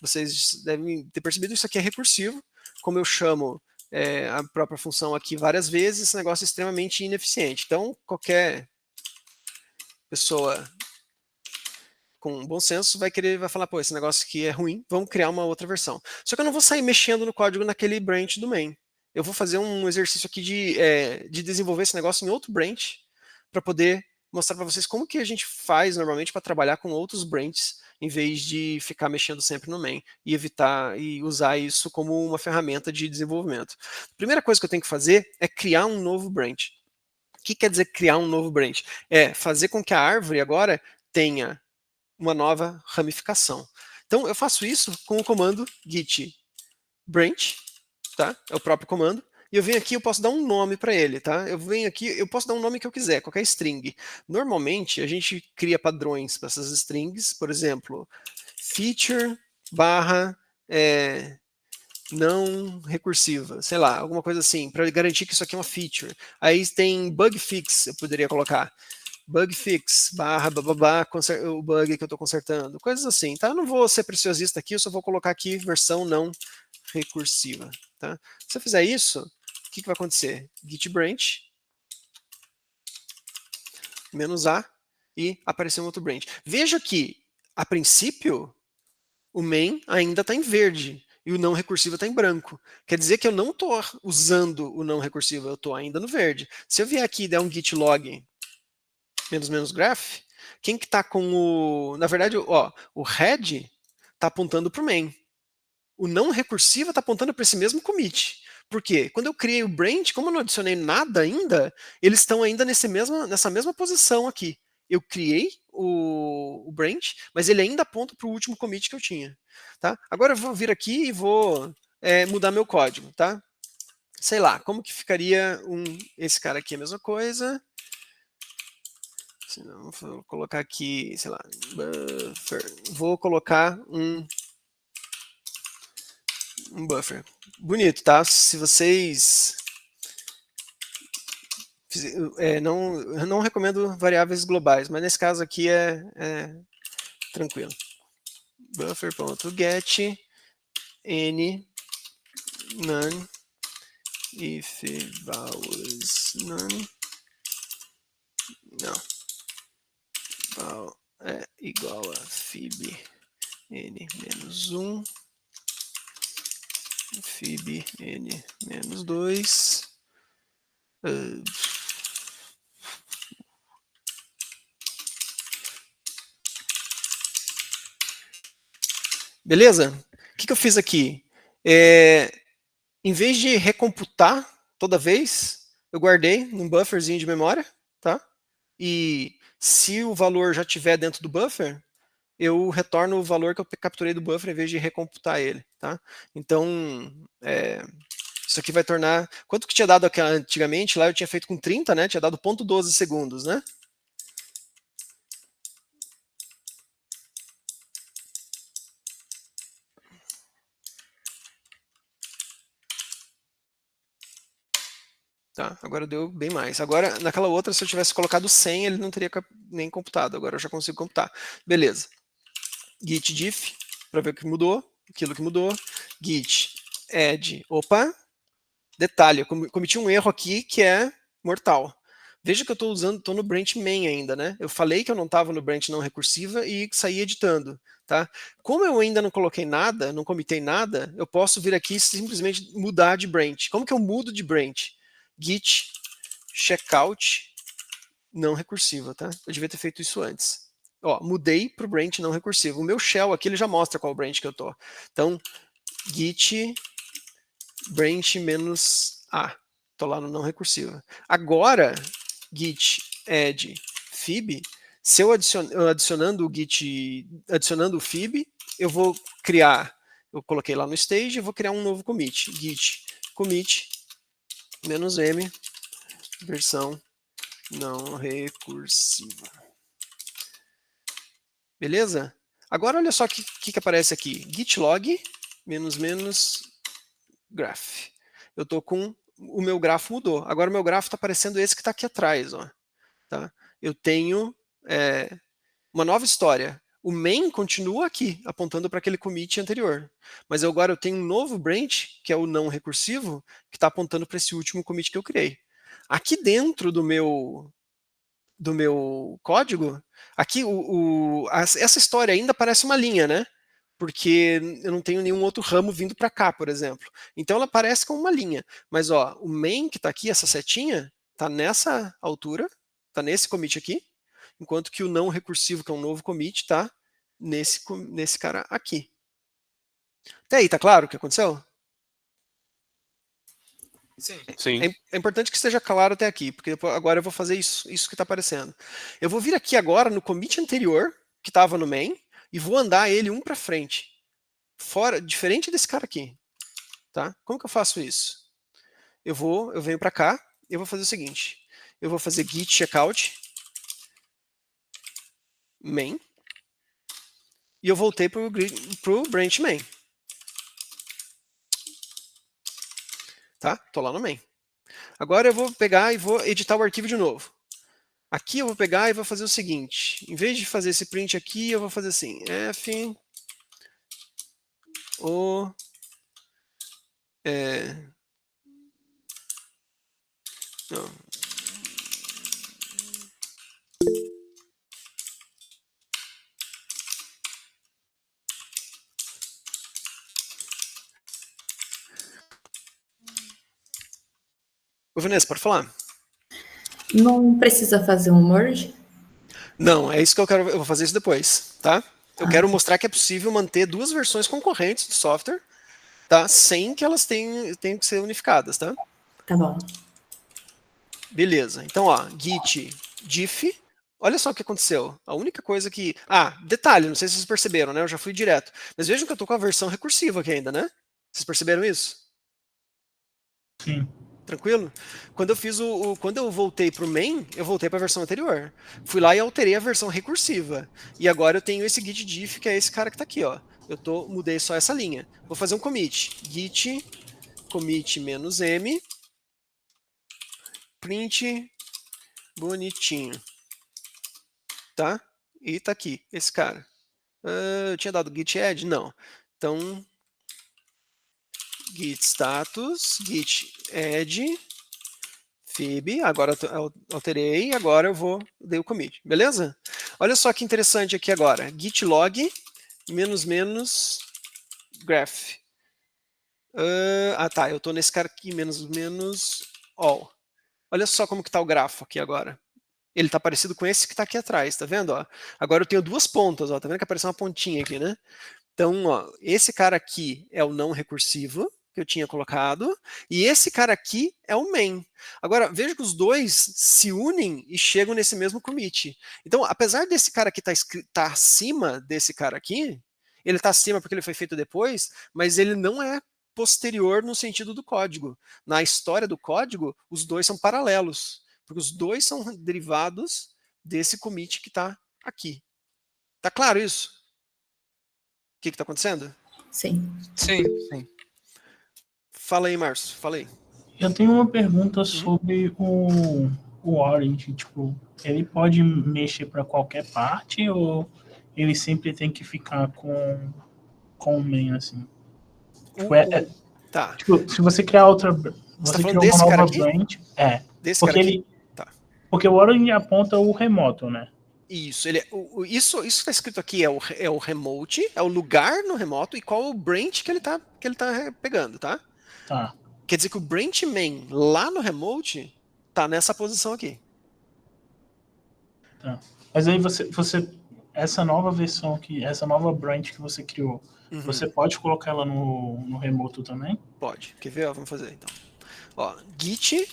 vocês devem ter percebido, isso aqui é recursivo, como eu chamo a própria função aqui várias vezes, esse negócio é extremamente ineficiente. Então qualquer pessoa com bom senso vai falar, pô, esse negócio aqui é ruim, vamos criar uma outra versão. Só que eu não vou sair mexendo no código naquele branch do main. Eu vou fazer um exercício aqui de desenvolver esse negócio em outro branch para poder mostrar para vocês como que a gente faz normalmente para trabalhar com outros branches em vez de ficar mexendo sempre no main e evitar e usar isso como uma ferramenta de desenvolvimento. A primeira coisa que eu tenho que fazer é criar um novo branch. O que quer dizer criar um novo branch? É fazer com que a árvore agora tenha uma nova ramificação. Então eu faço isso com o comando git branch, tá? É o próprio comando. E eu venho aqui, eu posso dar um nome para ele, tá? Eu venho aqui, eu posso dar um nome que eu quiser, qualquer string. Normalmente a gente cria padrões para essas strings, por exemplo, feature barra não recursiva, sei lá, alguma coisa assim, para garantir que isso aqui é uma feature. Aí tem bug fix, eu poderia colocar bug fix, barra, bababá, o bug que eu estou consertando, coisas assim, tá? Eu não vou ser preciosista aqui, eu só vou colocar aqui versão não recursiva, tá? Se eu fizer isso, o que vai acontecer? Git branch, -a, e apareceu um outro branch. Veja que, a princípio, o main ainda está em verde, e o não recursivo está em branco. Quer dizer que eu não estou usando o não recursivo, eu estou ainda no verde. Se eu vier aqui e der um git log -graph, quem que está com o... Na verdade, ó, o head está apontando para o main. O não recursivo está apontando para esse mesmo commit. Por quê? Quando eu criei o branch, como eu não adicionei nada ainda, eles estão ainda nessa mesma posição aqui. Eu criei o branch, mas ele ainda aponta para o último commit que eu tinha. Tá? Agora eu vou vir aqui e vou mudar meu código. Tá? Sei lá, como que ficaria esse cara aqui, a mesma coisa. Não, vou colocar aqui, sei lá, buffer. Vou colocar um buffer. Bonito, tá? Se vocês... não recomendo variáveis globais, mas nesse caso aqui é tranquilo. Buffer.get n none if values none não val é igual a fib n-1 fib n-2 beleza? O que eu fiz aqui? Em vez de recomputar toda vez, eu guardei num bufferzinho de memória, tá? E se o valor já estiver dentro do buffer, eu retorno o valor que eu capturei do buffer em vez de recomputar ele, tá? Então, isso aqui vai tornar... Quanto que tinha dado aqui antigamente? Lá eu tinha feito com 30, né? Tinha dado 0.12 segundos, né? Tá, agora deu bem mais. Agora, naquela outra, se eu tivesse colocado 100, ele não teria nem computado. Agora eu já consigo computar. Beleza. Git diff, para ver o que mudou, aquilo que mudou. Git add. Opa! Detalhe, eu cometi um erro aqui que é mortal. Veja que eu estou no branch main ainda, né? Eu falei que eu não estava no branch não recursiva e saí editando, tá? Como eu ainda não coloquei nada, não comitei nada, eu posso vir aqui e simplesmente mudar de branch. Como que eu mudo de branch? Git checkout não recursiva, tá? Eu devia ter feito isso antes. Ó, mudei para o branch não recursivo. O meu shell aqui ele já mostra qual branch que eu tô. Então, git branch -a. Tô lá no não recursiva. Agora, git add fib, se eu adicionando o git, adicionando o fib, eu vou criar, eu coloquei lá no stage, eu vou criar um novo commit, git commit -m, versão não recursiva. Beleza? Agora olha só o que aparece aqui, git log -graph. Eu tô com o meu grafo mudou. Agora o meu grafo está parecendo esse que está aqui atrás, ó. Tá? Eu tenho uma nova história. O main continua aqui, apontando para aquele commit anterior. Mas agora eu tenho um novo branch, que é o não recursivo, que está apontando para esse último commit que eu criei. Aqui dentro do meu código, aqui essa história ainda parece uma linha, né? Porque eu não tenho nenhum outro ramo vindo para cá, por exemplo. Então ela parece como uma linha. Mas ó, o main que está aqui, essa setinha, está nessa altura, está nesse commit aqui, enquanto que o não recursivo, que é um novo commit, está nesse cara aqui. Até aí, tá claro o que aconteceu?
Sim.
É importante que esteja claro até aqui, porque agora eu vou fazer isso que está aparecendo. Eu vou vir aqui agora no commit anterior, que estava no main, e vou andar ele um para frente. Diferente desse cara aqui. Tá? Como que eu faço isso? Eu venho para cá, eu vou fazer o seguinte. Eu vou fazer git checkout main, e eu voltei para o branch main. Tá? Tô lá no main. Agora eu vou pegar e vou editar o arquivo de novo. Aqui eu vou pegar e vou fazer o seguinte. Em vez de fazer esse print aqui, eu vou fazer assim. F o não. Ô, Vanessa, pode falar?
Não precisa fazer um merge?
Não, é isso que eu quero. Eu vou fazer isso depois, tá? Eu quero mostrar que é possível manter duas versões concorrentes do software, tá? Sem que elas tenham que ser unificadas, tá?
Tá bom.
Beleza. Então, ó, git diff. Olha só o que aconteceu. A única coisa que... detalhe, não sei se vocês perceberam, né? Eu já fui direto. Mas vejam que eu tô com a versão recursiva aqui ainda, né? Vocês perceberam isso?
Sim.
Tranquilo? Quando eu fiz quando eu voltei para o main, eu voltei para a versão anterior. Fui lá e alterei a versão recursiva. E agora eu tenho esse git diff, que é esse cara que está aqui, ó. Mudei só essa linha. Vou fazer um commit. Git commit -m print bonitinho. Tá? E tá aqui, esse cara. Eu tinha dado git add? Não. Então, git status, git add, fib, agora eu alterei, agora eu dei o commit, beleza? Olha só que interessante aqui agora, git log -graph. Tá, eu tô nesse cara aqui, -all. Olha só como que tá o grafo aqui agora. Ele tá parecido com esse que tá aqui atrás, tá vendo? Ó? Agora eu tenho duas pontas, ó, tá vendo que apareceu uma pontinha aqui, né? Então, ó, esse cara aqui é o não recursivo, que eu tinha colocado, e esse cara aqui é o main. Agora, veja que os dois se unem e chegam nesse mesmo commit. Então, apesar desse cara aqui tá acima desse cara aqui, ele está acima porque ele foi feito depois, mas ele não é posterior no sentido do código. Na história do código, os dois são paralelos, porque os dois são derivados desse commit que está aqui. Tá claro isso? O que está acontecendo?
Sim.
Sim.
Fala aí, Márcio. Fala aí.
Eu tenho uma pergunta sobre o Orange. Tipo, ele pode mexer para qualquer parte ou ele sempre tem que ficar com o main, assim? Tipo,
tá.
Tipo, se você criar outra... Você
tá
criou uma nova branch...
Desse
porque
cara
aqui? Tá. Porque o Orange aponta o remoto, né?
Isso, isso que está escrito aqui é o remote, é o lugar no remoto e qual o branch que ele tá pegando, tá?
Tá.
Quer dizer que o branch main lá no remote tá nessa posição aqui.
Tá. Mas aí você essa nova versão essa nova branch que você criou, você pode colocar ela no remoto também?
Pode. Quer ver? Vamos fazer então. Ó, git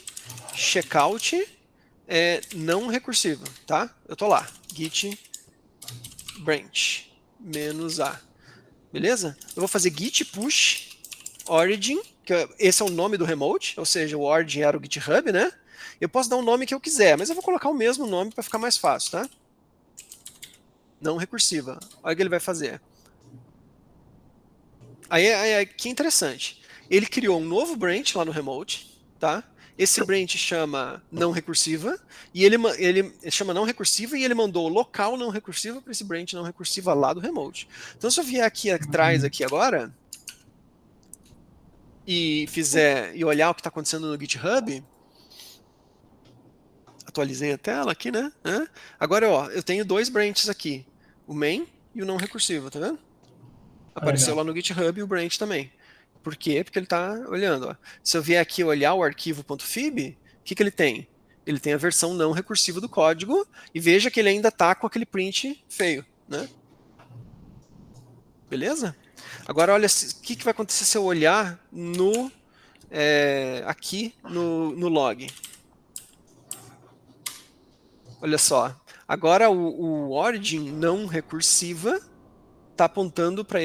checkout é não recursiva, tá? Eu tô lá, git branch -a, beleza? Eu vou fazer git push origin, que esse é o nome do remote, ou seja, o origin era o GitHub, né? Eu posso dar um nome que eu quiser, mas eu vou colocar o mesmo nome para ficar mais fácil, tá? Não recursiva. Olha o que ele vai fazer. Aí que interessante. Ele criou um novo branch lá no remote, tá? Esse branch chama não recursiva, e ele chama não recursiva e ele mandou local não recursiva para esse branch não recursiva lá do remote. Então se eu vier aqui atrás aqui agora e olhar o que está acontecendo no GitHub, atualizei a tela aqui, né? Agora, ó, eu tenho dois branches aqui, o main e o não recursivo, tá vendo? Apareceu lá no GitHub o branch também. Por quê? Porque ele está olhando. Ó. Se eu vier aqui olhar o arquivo .fib, o que ele tem? Ele tem a versão não recursiva do código e veja que ele ainda está com aquele print feio, né? Beleza? Agora, olha o que vai acontecer se eu olhar aqui no log. Olha só. Agora o origin não recursiva está apontando para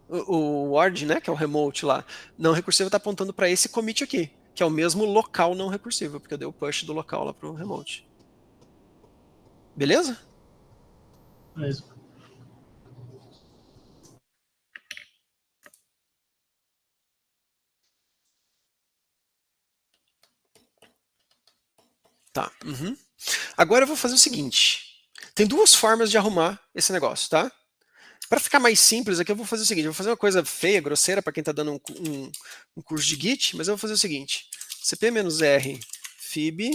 o origin, né, que é o remote lá, não recursivo está apontando para esse commit aqui, que é o mesmo local não recursivo, porque eu dei o push do local lá para o remote. Beleza?
Beleza.
Tá. Agora eu vou fazer o seguinte. Tem duas formas de arrumar esse negócio, tá? Para ficar mais simples aqui, eu vou fazer o seguinte. Eu vou fazer uma coisa feia, grosseira, para quem está dando um curso de Git, mas eu vou fazer o seguinte. cp-r fib,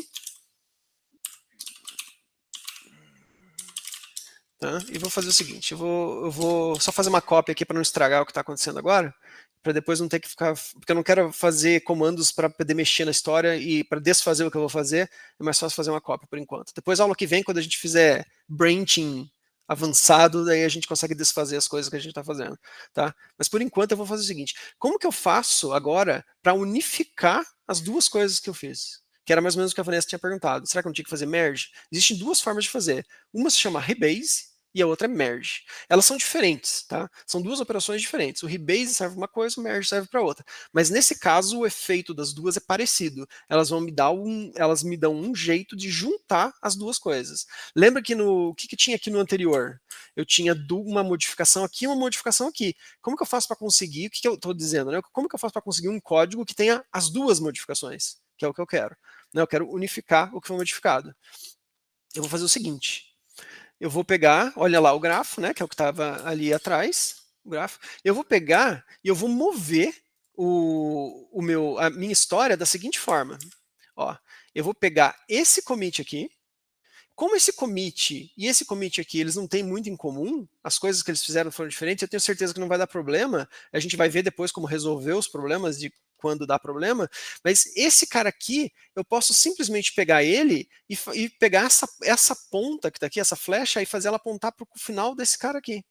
tá? E vou fazer o seguinte. Eu vou só fazer uma cópia aqui para não estragar o que está acontecendo agora, para depois não ter que ficar... Porque eu não quero fazer comandos para poder mexer na história e para desfazer o que eu vou fazer, é mais fácil fazer uma cópia por enquanto. Depois, aula que vem, quando a gente fizer branching avançado, daí a gente consegue desfazer as coisas que a gente está fazendo, tá? Mas por enquanto eu vou fazer o seguinte, como que eu faço agora para unificar as duas coisas que eu fiz? Que era mais ou menos o que a Vanessa tinha perguntado. Será que eu não tinha que fazer merge? Existem duas formas de fazer. Uma se chama rebase e a outra é merge. Elas são diferentes, tá? São duas operações diferentes. O rebase serve para uma coisa, o merge serve para outra. Mas nesse caso, o efeito das duas é parecido. Elas me dão um jeito de juntar as duas coisas. Lembra que o que tinha aqui no anterior? Eu tinha uma modificação aqui e uma modificação aqui. Como que eu faço para conseguir? O que eu estou dizendo? Né? Como que eu faço para conseguir um código que tenha as duas modificações? Que é o que eu quero. Eu quero unificar o que foi modificado. Eu vou fazer o seguinte. Eu vou pegar, olha lá o grafo, né, que é o que estava ali atrás, o grafo. Eu vou pegar e eu vou mover a minha história da seguinte forma. Ó, eu vou pegar esse commit aqui. Como esse commit e esse commit aqui, eles não têm muito em comum, as coisas que eles fizeram foram diferentes, eu tenho certeza que não vai dar problema, a gente vai ver depois como resolver os problemas de quando dá problema, mas esse cara aqui, eu posso simplesmente pegar ele e pegar essa ponta que está aqui, essa flecha, e fazer ela apontar para o final desse cara aqui.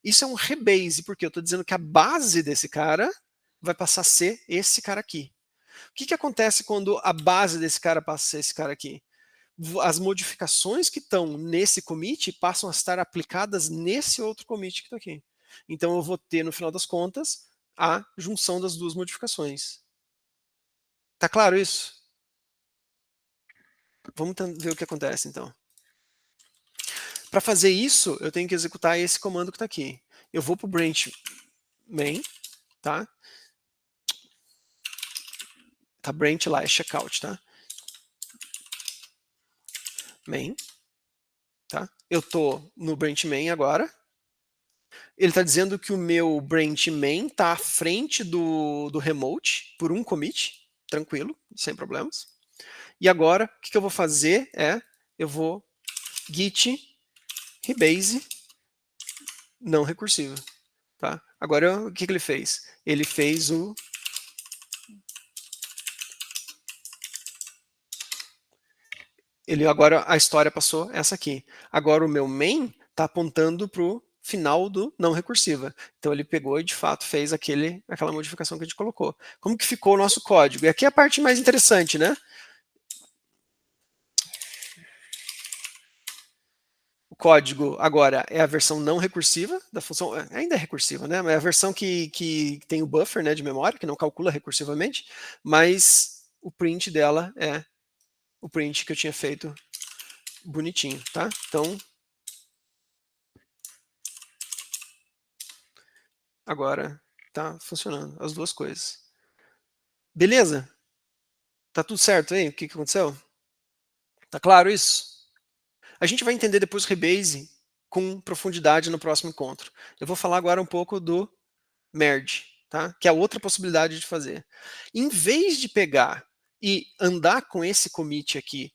Isso é um rebase, porque eu estou dizendo que a base desse cara vai passar a ser esse cara aqui. O que acontece quando a base desse cara passa a ser esse cara aqui? As modificações que estão nesse commit passam a estar aplicadas nesse outro commit que está aqui. Então eu vou ter, no final das contas, a junção das duas modificações. Tá claro isso? Vamos ver o que acontece, então. Para fazer isso, eu tenho que executar esse comando que está aqui. Eu vou para o branch main, tá? Tá branch lá, é checkout, tá? Main, tá? Eu tô no branch main agora. Ele está dizendo que o meu branch main está à frente do remote por um commit, tranquilo, sem problemas. E agora, o que eu vou fazer eu vou git rebase não recursivo. Tá? Agora, o que ele fez? Ele fez agora a história passou essa aqui. Agora o meu main está apontando para o final do não recursiva. Então ele pegou e de fato fez aquela modificação que a gente colocou. Como que ficou o nosso código? E aqui é a parte mais interessante, né? código agora é a versão não recursiva da função, ainda é recursiva, né? Mas é a versão que tem o buffer, né, de memória, que não calcula recursivamente, mas o print dela é o print que eu tinha feito bonitinho, tá? Então, agora tá funcionando as duas coisas. Beleza? Tá tudo certo aí? O que aconteceu? Tá claro isso? A gente vai entender depois o Rebase com profundidade no próximo encontro. Eu vou falar agora um pouco do merge, tá? Que é a outra possibilidade de fazer. Em vez de pegar e andar com esse commit aqui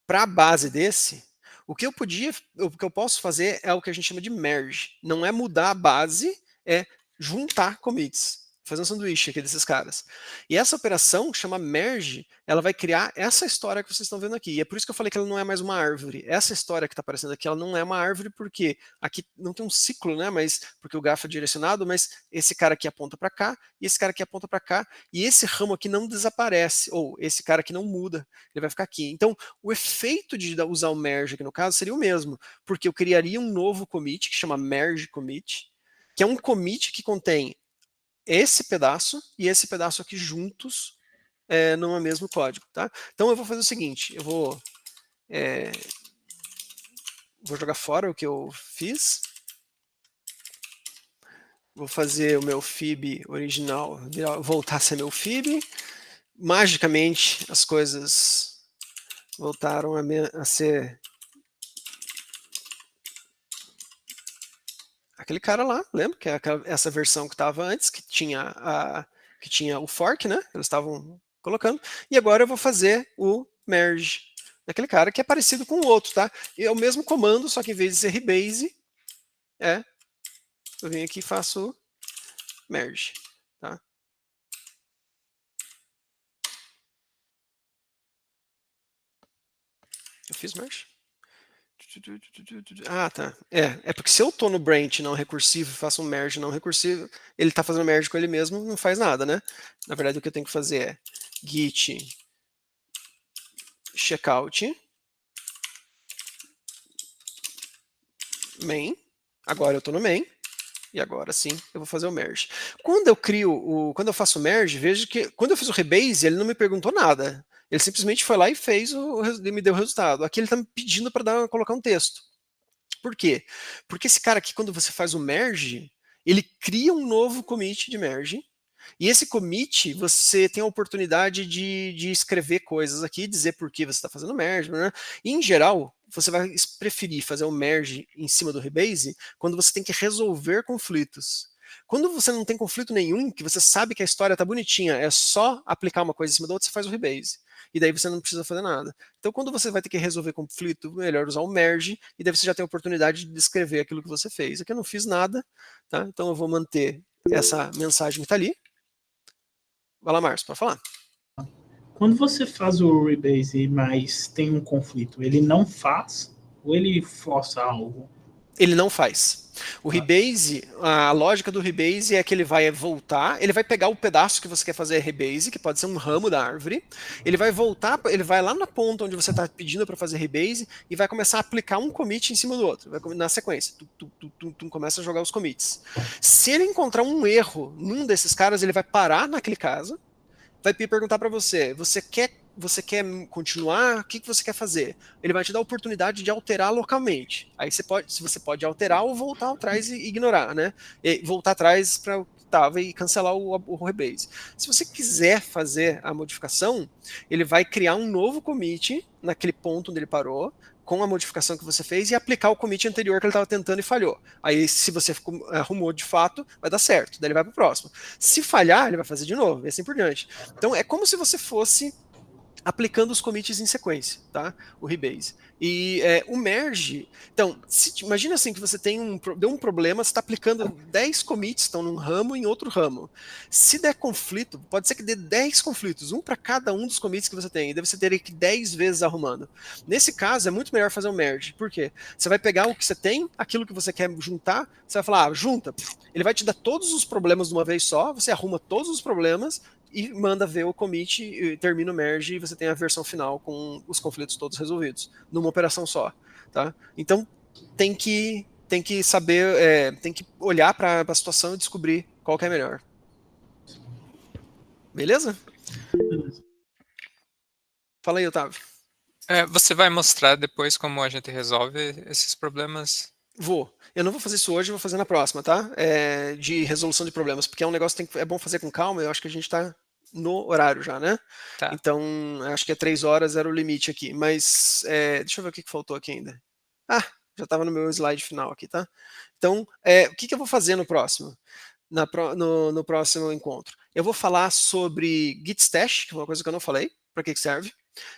para a base desse, o que eu posso fazer é o que a gente chama de merge. Não é mudar a base, é juntar commits. Fazer um sanduíche aqui desses caras. E essa operação, chama merge, ela vai criar essa história que vocês estão vendo aqui. E é por isso que eu falei que ela não é mais uma árvore. Essa história que está aparecendo aqui, ela não é uma árvore porque aqui não tem um ciclo, né? Mas porque o grafo é direcionado, mas esse cara aqui aponta para cá, e esse cara aqui aponta para cá, e esse ramo aqui não desaparece, ou esse cara aqui não muda, ele vai ficar aqui. Então, o efeito de usar o merge aqui no caso seria o mesmo, porque eu criaria um novo commit, que chama merge commit, que é um commit que contém esse pedaço e esse pedaço aqui juntos no mesmo código, tá? Então eu vou fazer o seguinte, eu vou jogar fora o que eu fiz, vou fazer o meu fib original voltar a ser meu fib, magicamente as coisas voltaram a ser aquele cara lá, lembra? Que é essa versão que estava antes, que tinha o fork, né? Eles estavam colocando. E agora eu vou fazer o merge daquele cara que é parecido com o outro, tá? E é o mesmo comando, só que em vez de ser rebase, eu venho aqui e faço merge, tá? Eu fiz merge? Ah, tá. É porque se eu tô no branch não recursivo e faço um merge não recursivo, ele tá fazendo merge com ele mesmo, não faz nada, né? Na verdade, o que eu tenho que fazer é git checkout main. Agora eu tô no main. E agora sim, eu vou fazer o merge. Quando eu faço o merge, veja que quando eu fiz o rebase, ele não me perguntou nada. Ele simplesmente foi lá e fez me deu o resultado. Aqui ele está me pedindo para colocar um texto. Por quê? Porque esse cara aqui, quando você faz o merge, ele cria um novo commit de merge. E esse commit, você tem a oportunidade de escrever coisas aqui, dizer por que você está fazendo merge, né? E, em geral, você vai preferir fazer o merge em cima do rebase quando você tem que resolver conflitos. Quando você não tem conflito nenhum, que você sabe que a história está bonitinha, é só aplicar uma coisa em cima da outra, você faz o rebase. E daí você não precisa fazer nada. Então, quando você vai ter que resolver conflito, melhor usar o merge, e daí você já tem a oportunidade de descrever aquilo que você fez. Aqui eu não fiz nada, tá? Então eu vou manter essa mensagem que está ali. Vai lá, Márcio, pode falar.
Quando você faz o rebase, mas tem um conflito, ele não faz ou ele força algo?
Ele não faz. O rebase, a lógica do rebase é que ele vai voltar, ele vai pegar o pedaço que você quer fazer rebase, que pode ser um ramo da árvore, ele vai voltar, ele vai lá na ponta onde você está pedindo para fazer rebase e vai começar a aplicar um commit em cima do outro, vai na sequência, começa a jogar os commits. Se ele encontrar um erro num desses caras, ele vai parar naquele caso, vai perguntar para você quer continuar? O que você quer fazer? Ele vai te dar a oportunidade de alterar localmente. Aí você pode alterar ou voltar atrás e ignorar, né? E voltar atrás para o que estava e cancelar o rebase. Se você quiser fazer a modificação, ele vai criar um novo commit naquele ponto onde ele parou, com a modificação que você fez e aplicar o commit anterior que ele estava tentando e falhou. Aí, se você arrumou de fato, vai dar certo. Daí ele vai para o próximo. Se falhar, ele vai fazer de novo, e assim por diante. Então, é como se você fosse aplicando os commits em sequência, tá? O rebase. E o merge, então, imagina assim que você deu um problema, você está aplicando 10 commits, estão num ramo e em outro ramo. Se der conflito, pode ser que dê 10 conflitos, um para cada um dos commits que você tem, e daí você teria que 10 vezes arrumando. Nesse caso, é muito melhor fazer um merge. Por quê? Você vai pegar o que você tem, aquilo que você quer juntar, você vai falar, junta. Ele vai te dar todos os problemas de uma vez só, você arruma todos os problemas, e manda ver o commit, e termina o merge e você tem a versão final com os conflitos todos resolvidos, numa operação só, tá? Então, tem que saber, tem que olhar para a situação e descobrir qual que é melhor. Beleza? Fala aí, Otávio.
Você vai mostrar depois como a gente resolve esses problemas?
Vou. Eu não vou fazer isso hoje, eu vou fazer na próxima, tá? De resolução de problemas, porque é um negócio que é bom fazer com calma, eu acho que a gente tá no horário já, né?
Tá.
Então, acho que 3 horas era o limite aqui, mas deixa eu ver o que faltou aqui ainda. Ah, já estava no meu slide final aqui, tá? Então, o que eu vou fazer no próximo? No próximo encontro? Eu vou falar sobre Git Stash, que é uma coisa que eu não falei, para que serve.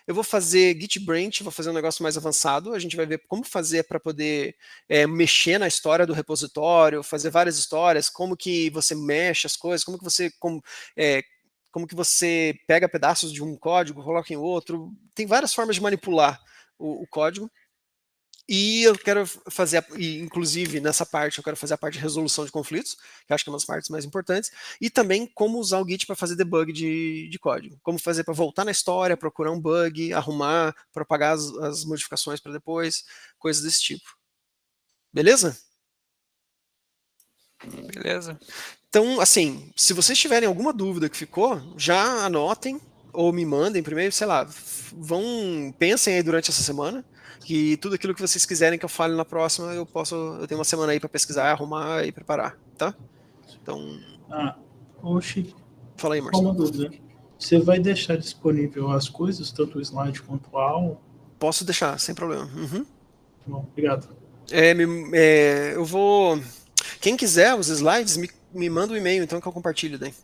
Eu vou fazer Git Branch, vou fazer um negócio mais avançado. A gente vai ver como fazer para poder mexer na história do repositório, fazer várias histórias, como que você mexe as coisas, como que você pega pedaços de um código, coloca em outro. Tem várias formas de manipular o código. E eu quero fazer, inclusive nessa parte, eu quero fazer a parte de resolução de conflitos, que eu acho que é uma das partes mais importantes, e também como usar o Git para fazer debug de código. Como fazer para voltar na história, procurar um bug, arrumar, propagar as modificações para depois, coisas desse tipo. Beleza?
Beleza.
Então, assim, se vocês tiverem alguma dúvida que ficou, já anotem ou me mandem primeiro, sei lá, pensem aí durante essa semana, que tudo aquilo que vocês quiserem que eu fale na próxima, eu tenho uma semana aí para pesquisar, arrumar e preparar, tá? Então,
Oxi,
fala aí,
só
Marcelo.
uma dúvida. Você vai deixar disponível as coisas, tanto o slide quanto a aula?
Posso deixar, sem problema. Uhum.
Bom, obrigado.
Eu vou... Quem quiser os slides, me manda um e-mail, então, que eu compartilho daí.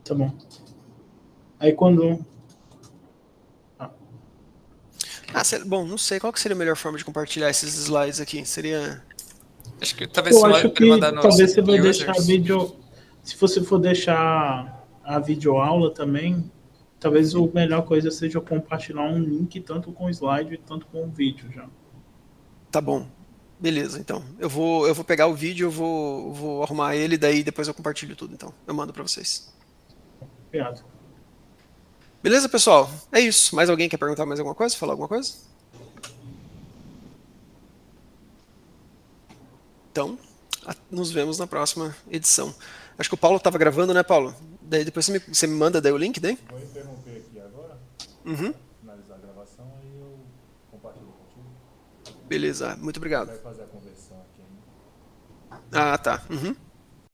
Tá bom. Aí quando...
Bom, não sei, qual que seria a melhor forma de compartilhar esses slides aqui? Seria...
Acho que talvez
Eu acho que
mandar nos
talvez você vai
users.
deixar vídeo... Se você for deixar a videoaula também, talvez a melhor coisa seja compartilhar um link tanto com o slide tanto com o vídeo já.
Tá bom. Beleza, então. Eu vou pegar o vídeo, eu vou arrumar ele, daí depois eu compartilho tudo, então. Eu mando pra vocês.
Obrigado.
Beleza, pessoal? É isso. Mais alguém quer perguntar mais alguma coisa? Falar alguma coisa? Então, nos vemos na próxima edição. Acho que o Paulo estava gravando, né, Paulo? Daí depois você me manda daí o link, daí?
Vou interromper aqui agora, finalizar a gravação, aí eu compartilho contigo.
Beleza, muito obrigado.
Vai fazer a conversão aqui.
Ah, tá. Uhum.